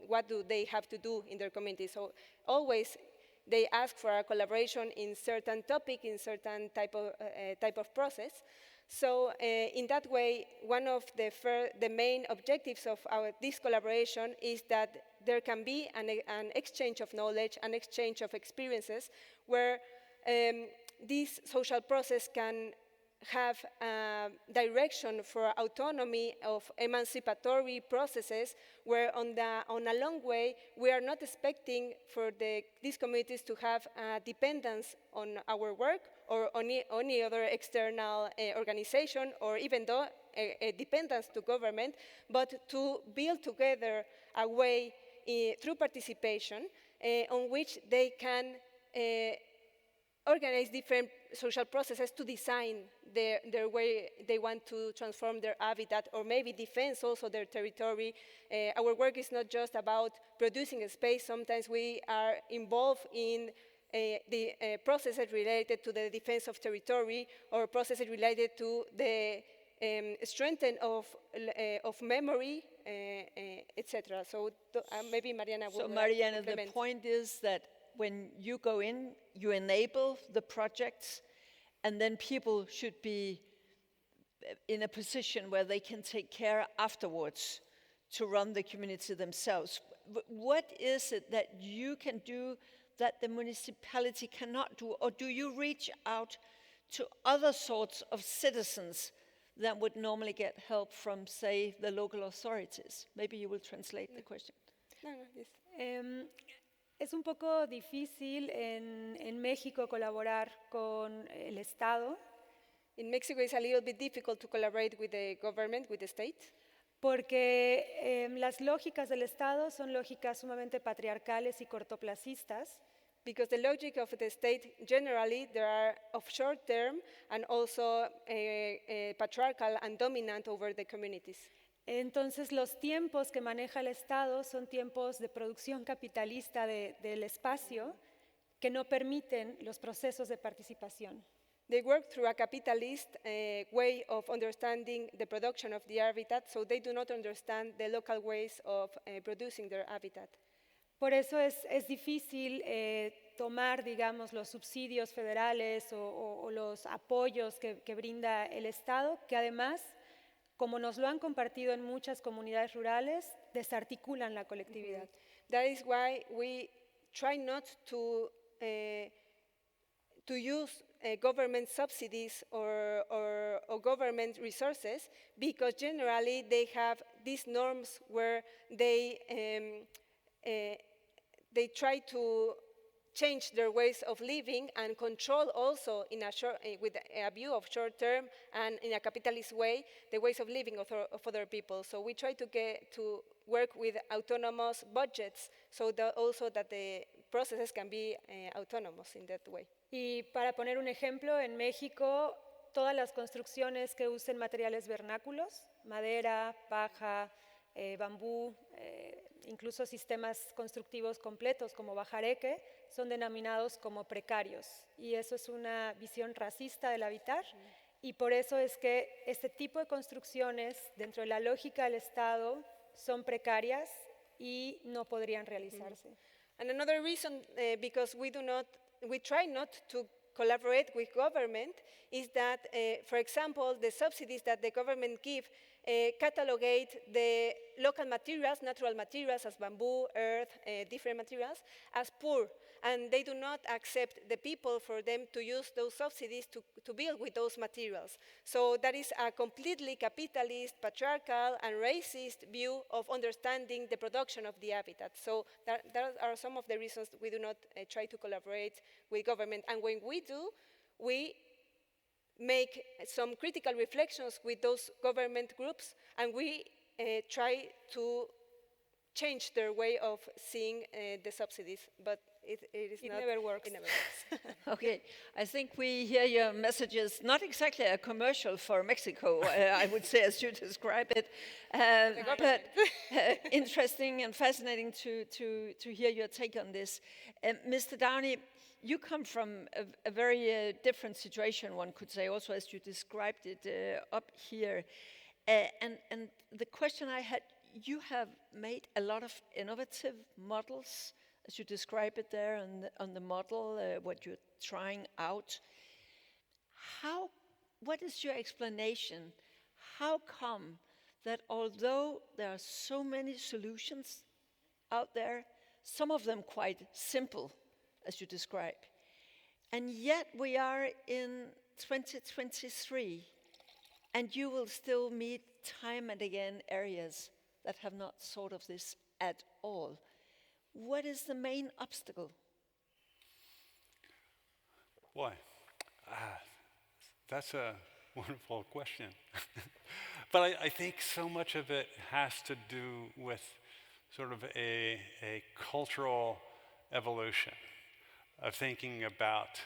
what do they have to do in their community. So always they ask for a collaboration in certain topic, in certain type of process. So in that way, one of the main objectives of this collaboration is that there can be an exchange of knowledge, an exchange of experiences, where this social process can have direction for autonomy of emancipatory processes, where on a long way, we are not expecting for these communities to have dependence on our work or on any other external organization, or even though a dependence to government, but to build together a way through participation on which they can organize different social processes to design their way they want to transform their habitat, or maybe defend also their territory. Our work is not just about producing a space. Sometimes we are involved in the processes related to the defense of territory, or processes related to the strengthening of memory, etc. So maybe Mariana will. So Mariana, the point is that when you go in, you enable the projects, and then people should be in a position where they can take care afterwards to run the community themselves. What is it that you can do that the municipality cannot do? Or do you reach out to other sorts of citizens that would normally get help from, say, the local authorities? Maybe you will translate the question. Yes. Es un poco difícil en México colaborar con el Estado. In Mexico, it's a little bit difficult to collaborate with the government, with the state. Porque las lógicas del Estado son lógicas sumamente patriarcales y cortoplacistas. Because the logic of the state, generally, they are of short term and also patriarchal and dominant over the communities. Entonces, los tiempos que maneja el Estado son tiempos de producción capitalista del espacio que no permiten los procesos de participación. They work through a capitalist way of understanding the production of the habitat, so they do not understand the local ways of producing their habitat. Por eso es difícil tomar, digamos, los subsidios federales o los apoyos que brinda el Estado, que además, como nos lo han compartido en muchas comunidades rurales, desarticulan la colectividad. That is why we try not to use government subsidies or government resources, because generally they have these norms where they they try to change their ways of living and control also in a with a view of short term and in a capitalist way the ways of living of other people. So we try to work with autonomous budgets so that also that the processes can be autonomous in that way. Y para poner un ejemplo, en México todas las construcciones que usen materiales vernáculos, madera, paja, bambú, incluso sistemas constructivos completos como bajareque, son denominados como precarios. Y eso es una visión racista del habitar. Y por eso es que este tipo de construcciones, dentro de la lógica del Estado, son precarias y no podrían realizarse. And another reason, because we try not to collaborate with government, is that, for example, the subsidies that the government give catalogate the local materials, natural materials as bamboo, earth, different materials, as poor. And they do not accept the people for them to use those subsidies to build with those materials. So that is a completely capitalist, patriarchal, and racist view of understanding the production of the habitat. So that are some of the reasons we do not try to collaborate with government. And when we do, we make some critical reflections with those government groups, and we try to change their way of seeing the subsidies, but it never works. It never works. Okay, I think we hear your messages, not exactly a commercial for Mexico, I would say, as you describe it, but interesting and fascinating to hear your take on this. Mr. Downey, you come from a very different situation, one could say, also as you described it up here. And the question I had, you have made a lot of innovative models, as you describe it there on the model, what you're trying out. What is your explanation? How come that although there are so many solutions out there, some of them quite simple, as you describe, and yet we are in 2023, and you will still meet time and again areas that have not thought of this at all? What is the main obstacle? Boy, that's a wonderful question. But I think so much of it has to do with sort of a cultural evolution of thinking about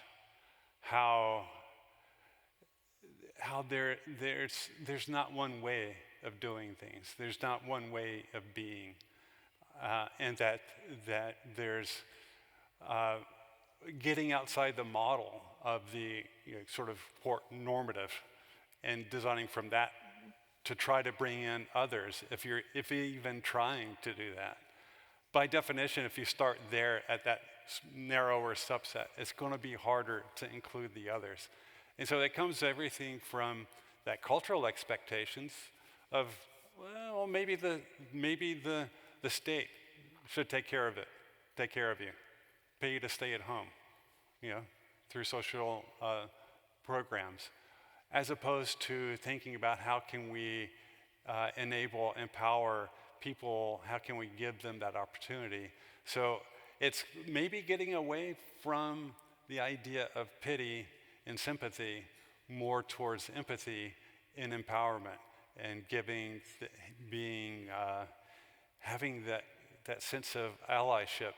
how there's not one way of doing things. There's not one way of being. And that there's getting outside the model of the sort of normative and designing from that to try to bring in others, if you're even trying to do that. By definition, if you start there at that narrower subset, it's going to be harder to include the others. And so it comes everything from that cultural expectations of, well, maybe the state should take care of you, pay you to stay at home, through social programs, as opposed to thinking about how can we empower people, how can we give them that opportunity. So it's maybe getting away from the idea of pity and sympathy more towards empathy and empowerment, and having that sense of allyship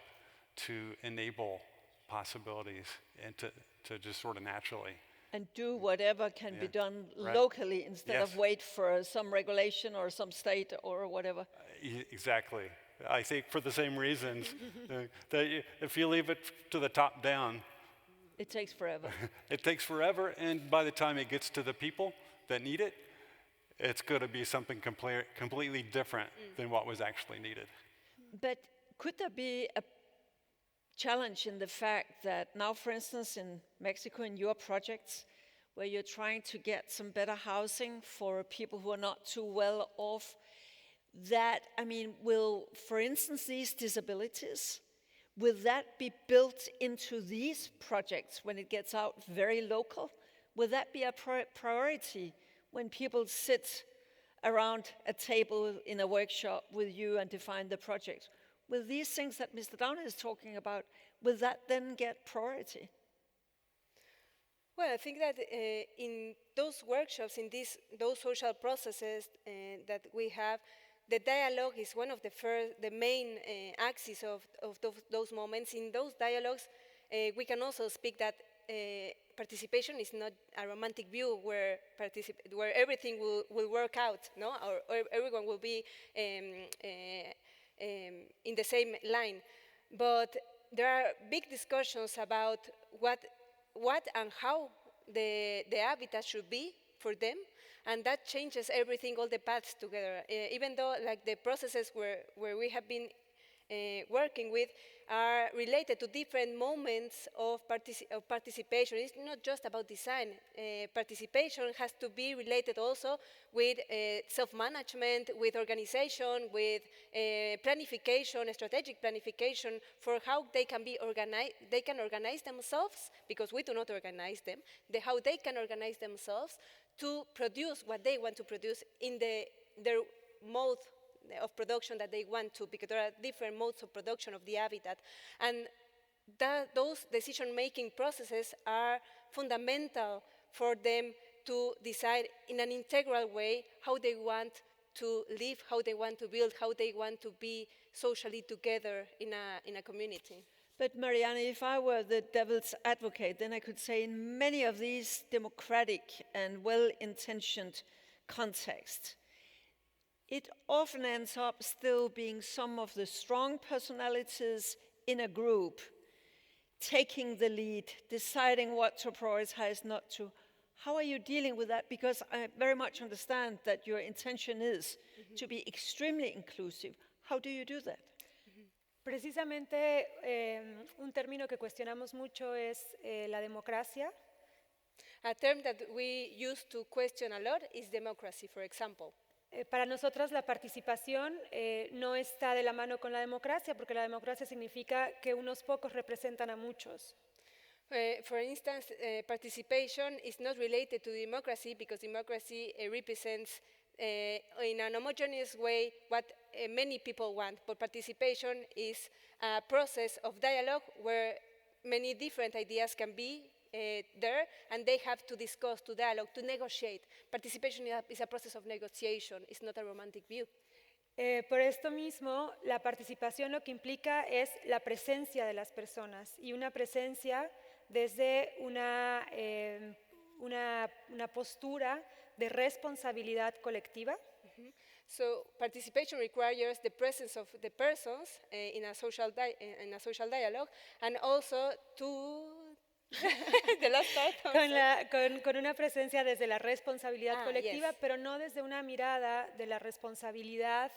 to enable possibilities and to just sort of naturally. And do whatever can be done locally instead of wait for some regulation or some state or whatever. Exactly. I think for the same reasons, that if you leave it to the top down, it takes forever. It takes forever, and by the time it gets to the people that need it, it's going to be something completely different than what was actually needed. But could there be a challenge in the fact that now, for instance, in Mexico, in your projects, where you're trying to get some better housing for people who are not too well off, that, will, for instance, these disabilities, will that be built into these projects when it gets out very local? Will that be a priority when people sit around a table in a workshop with you and define the project? will these things that Mr. Downey is talking about, will that then get priority? Well, I think that in those workshops, in those social processes that we have, the dialogue is one of the main axes of those moments. In those dialogues, we can also speak that participation is not a romantic view where everything will work out, no? Or everyone will be in the same line. But there are big discussions about what and how the habitat should be for them, and that changes everything, all the paths together. Even though like the processes where we have been working with are related to different moments of participation. It's not just about design. Participation has to be related also with self-management, with organization, with planification, strategic planification for how they can be organized. They can organize themselves, because we do not organize them, how they can organize themselves to produce what they want to produce in their mode of production that they want to, because there are different modes of production of the habitat. And those decision-making processes are fundamental for them to decide in an integral way how they want to live, how they want to build, how they want to be socially together in a community. But Mariana, if I were the devil's advocate, then I could say in many of these democratic and well-intentioned contexts, it often ends up still being some of the strong personalities in a group taking the lead, deciding what to prioritize, not to. How are you dealing with that? Because I very much understand that your intention is to be extremely inclusive. How do you do that? Precisamente un término que cuestionamos mucho es la democracia. A term that we use to question a lot is democracy, for example. Para nosotras la participación no está de la mano con la democracia, porque la democracia significa que unos pocos representan a muchos. For instance, participation is not related to democracy, because democracy represents in an homogeneous way what many people want. But participation is a process of dialogue where many different ideas can be there, and they have to discuss, to dialogue, to negotiate. Participation is a process of negotiation. It's not a romantic view. Por esto mismo, la participación lo que implica es la presencia de las personas, y una presencia desde una postura de responsabilidad colectiva. So participation requires the presence of the persons in a social dialogue, and also the last part, con una presencia desde la responsabilidad colectiva, yes. Pero no desde una mirada de la responsabilidad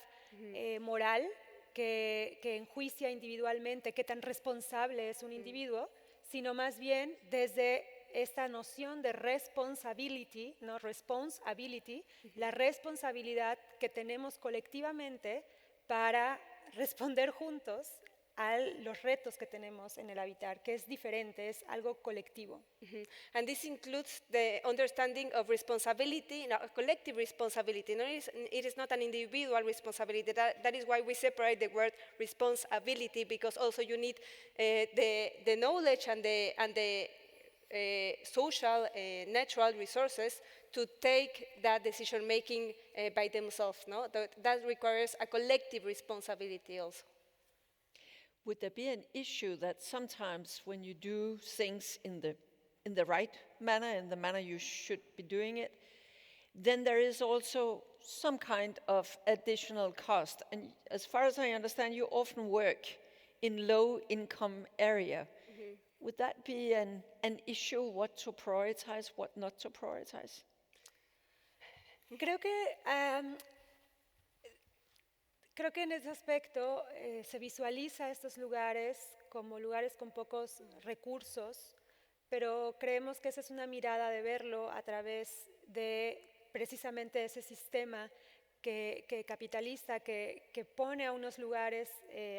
moral que enjuicia individualmente qué tan responsable es un individuo, sino más bien desde esta noción de responsibility, ¿no? Responsibility, la responsabilidad que tenemos colectivamente para responder juntos a los retos que tenemos en el habitar, que es diferente, es algo colectivo. And this includes the understanding of responsibility, collective responsibility. No, it is not an individual responsibility. That is why we separate the word responsibility, because also you need the knowledge and the social, natural resources to take that decision making by themselves. No? That requires a collective responsibility also. Would there be an issue that sometimes when you do things in the right manner, in the manner you should be doing it, then there is also some kind of additional cost? And as far as I understand, you often work in low-income area. Would that be an issue, what to prioritize, what not to prioritize? Creo que en ese aspecto se visualiza estos lugares como lugares con pocos recursos, pero creemos que esa es una mirada de verlo a través de precisamente ese sistema que capitalista, que pone a unos lugares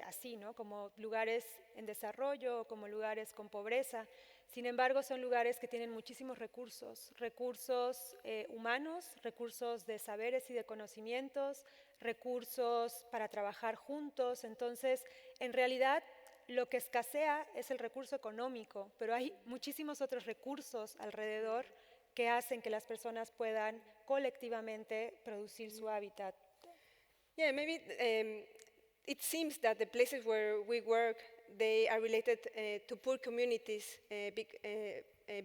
así, ¿no? Como lugares en desarrollo, como lugares con pobreza, Sin embargo, son lugares que tienen muchísimos recursos, recursos humanos, recursos de saberes y de conocimientos, recursos para trabajar juntos. Entonces, en realidad, lo que escasea es el recurso económico, pero hay muchísimos otros recursos alrededor que hacen que las personas puedan colectivamente producir su hábitat. Yeah, maybe it seems that the places where we work, they are related to poor communities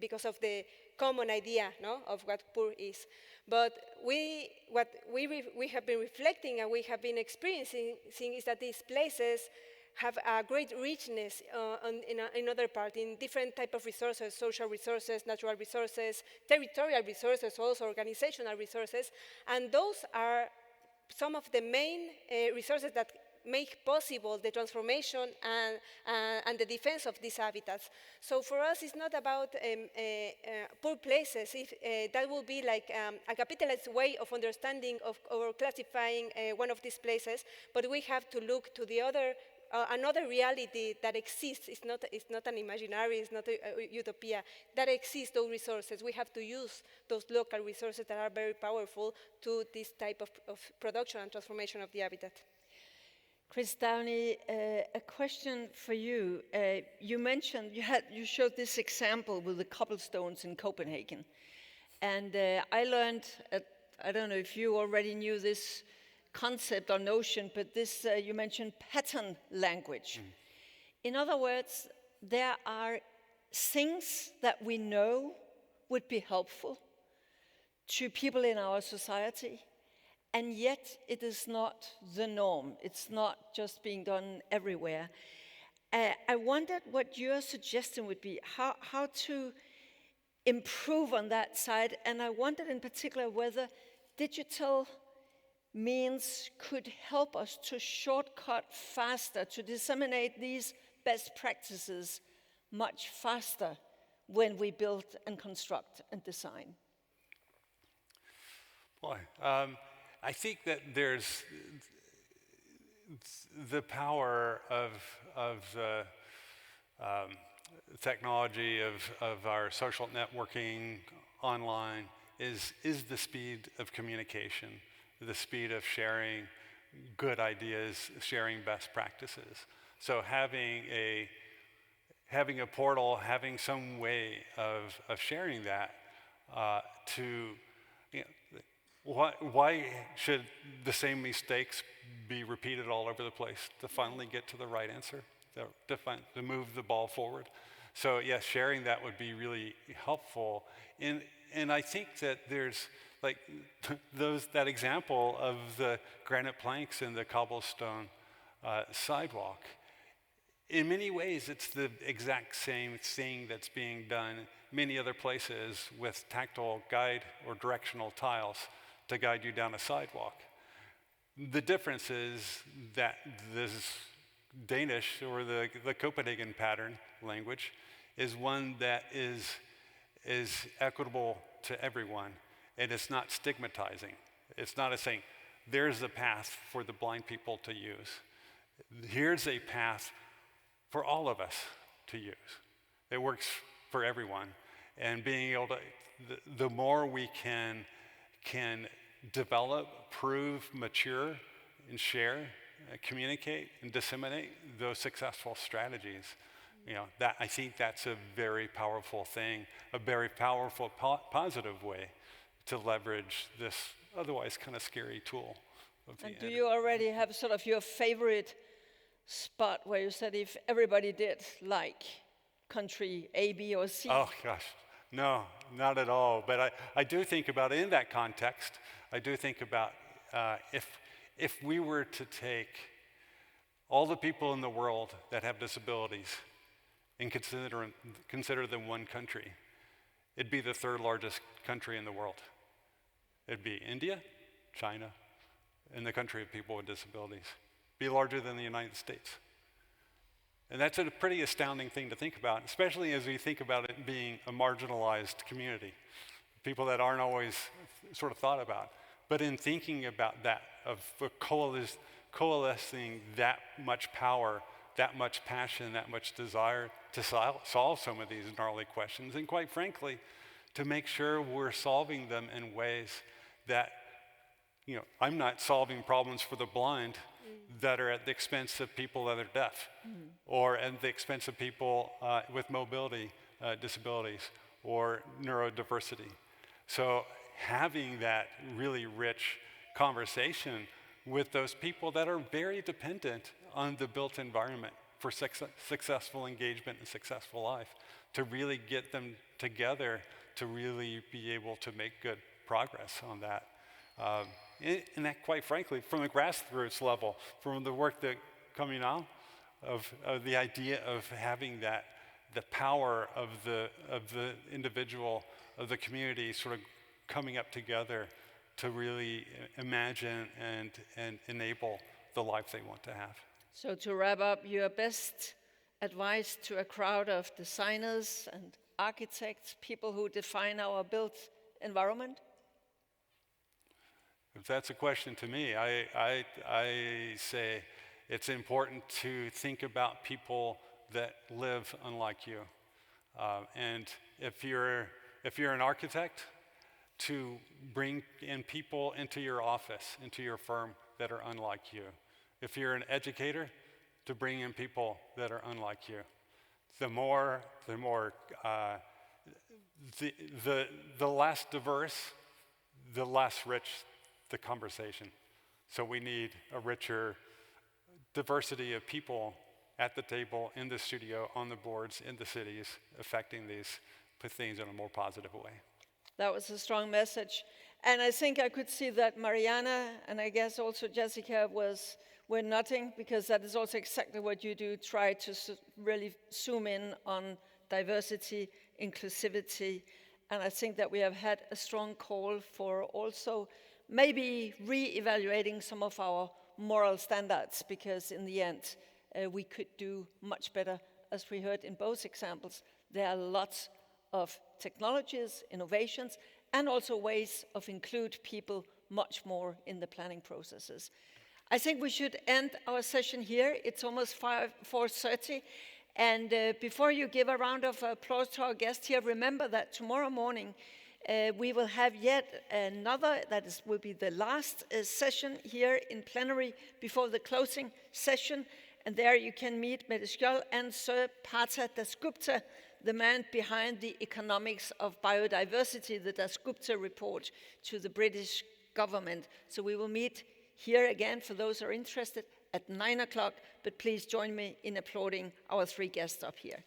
because of the common idea, no, of what poor is. But what we have been reflecting and we have been experiencing is that these places have a great richness in other parts, in different type of resources, social resources, natural resources, territorial resources, also organizational resources, and those are some of the main resources that make possible the transformation and the defense of these habitats. So for us, it's not about poor places. That will be like a capitalist way of understanding or classifying one of these places, but we have to look to the other another reality that exists. It's not an imaginary, it's not a utopia. That exists, those resources. We have to use those local resources that are very powerful to this type of production and transformation of the habitat. Chris Downey, a question for you. You mentioned, you showed this example with the cobblestones in Copenhagen. And I learned, I don't know if you already knew this concept or notion, but this, you mentioned pattern language. In other words, there are things that we know would be helpful to people in our society, and yet it is not the norm. It's not just being done everywhere. I wondered what your suggestion would be, how to improve on that side, and I wondered in particular whether digital means could help us to shortcut faster, to disseminate these best practices much faster when we build and construct and design. Boy, I think that there's the power of the technology of our social networking online is the speed of communication, the speed of sharing good ideas, sharing best practices. So having a portal, having some way of sharing that to, you know, why should the same mistakes be repeated all over the place to finally get to the right answer, to move the ball forward? So yes, sharing that would be really helpful. And I think that there's like that example of the granite planks and the cobblestone sidewalk. In many ways, it's the exact same thing that's being done many other places with tactile guide or directional tiles to guide you down a sidewalk. The difference is that this Danish or the Copenhagen pattern language is one that is equitable to everyone, and it's not stigmatizing. It's not a saying, there's a path for the blind people to use. Here's a path for all of us to use. It works for everyone. And being able to, the more we can develop, prove, mature, and share, communicate, and disseminate those successful strategies, you know, that I think that's a very powerful thing, a very powerful positive way to leverage this otherwise kind of scary tool. And do you already have sort of your favorite spot where you said if everybody did like country A, B, or C? Oh gosh, no, not at all. But I do think about it in that context. I do think about if we were to take all the people in the world that have disabilities and consider them one country, it'd be the third largest country in the world. It'd be India, China, and the country of people with disabilities. Be larger than the United States. And that's a pretty astounding thing to think about, especially as we think about it being a marginalized community, people that aren't always sort of thought about. But in thinking about that, of coalescing that much power that much passion, that much desire to solve some of these gnarly questions, and quite frankly, to make sure we're solving them in ways that, I'm not solving problems for the blind that are at the expense of people that are deaf, or at the expense of people with mobility disabilities or neurodiversity. So having that really rich conversation with those people that are very dependent on the built environment for successful engagement and successful life, to really get them together to really be able to make good progress on that. And that, quite frankly, from the grassroots level, from the work that coming out of the idea of having that, the power of the individual, of the community sort of coming up together to really imagine and enable the life they want to have. So to wrap up, your best advice to a crowd of designers and architects, people who define our built environment? If that's a question to me, I say it's important to think about people that live unlike you. And if you're an architect, to bring in people into your office, into your firm that are unlike you. If you're an educator, to bring in people that are unlike you. The less diverse, the less rich the conversation. So we need a richer diversity of people at the table, in the studio, on the boards, in the cities, affecting these things in a more positive way. That was a strong message. And I think I could see that Mariana, and I guess also Jesica, were nodding, because that is also exactly what you do, try to really zoom in on diversity, inclusivity. And I think that we have had a strong call for also maybe re-evaluating some of our moral standards, because in the end, we could do much better. As we heard in both examples, there are lots of technologies, innovations, and also ways of include people much more in the planning processes. I think we should end our session here. It's almost 4:30. And before you give a round of applause to our guests here, remember that tomorrow morning we will have yet another, will be the last session here in plenary before the closing session. And there you can meet Mette Skjold and Sir Partha Dasgupta, the man behind the economics of biodiversity, the Dasgupta report to the British government. So we will meet here again, for those who are interested, at 9 o'clock, but please join me in applauding our three guests up here.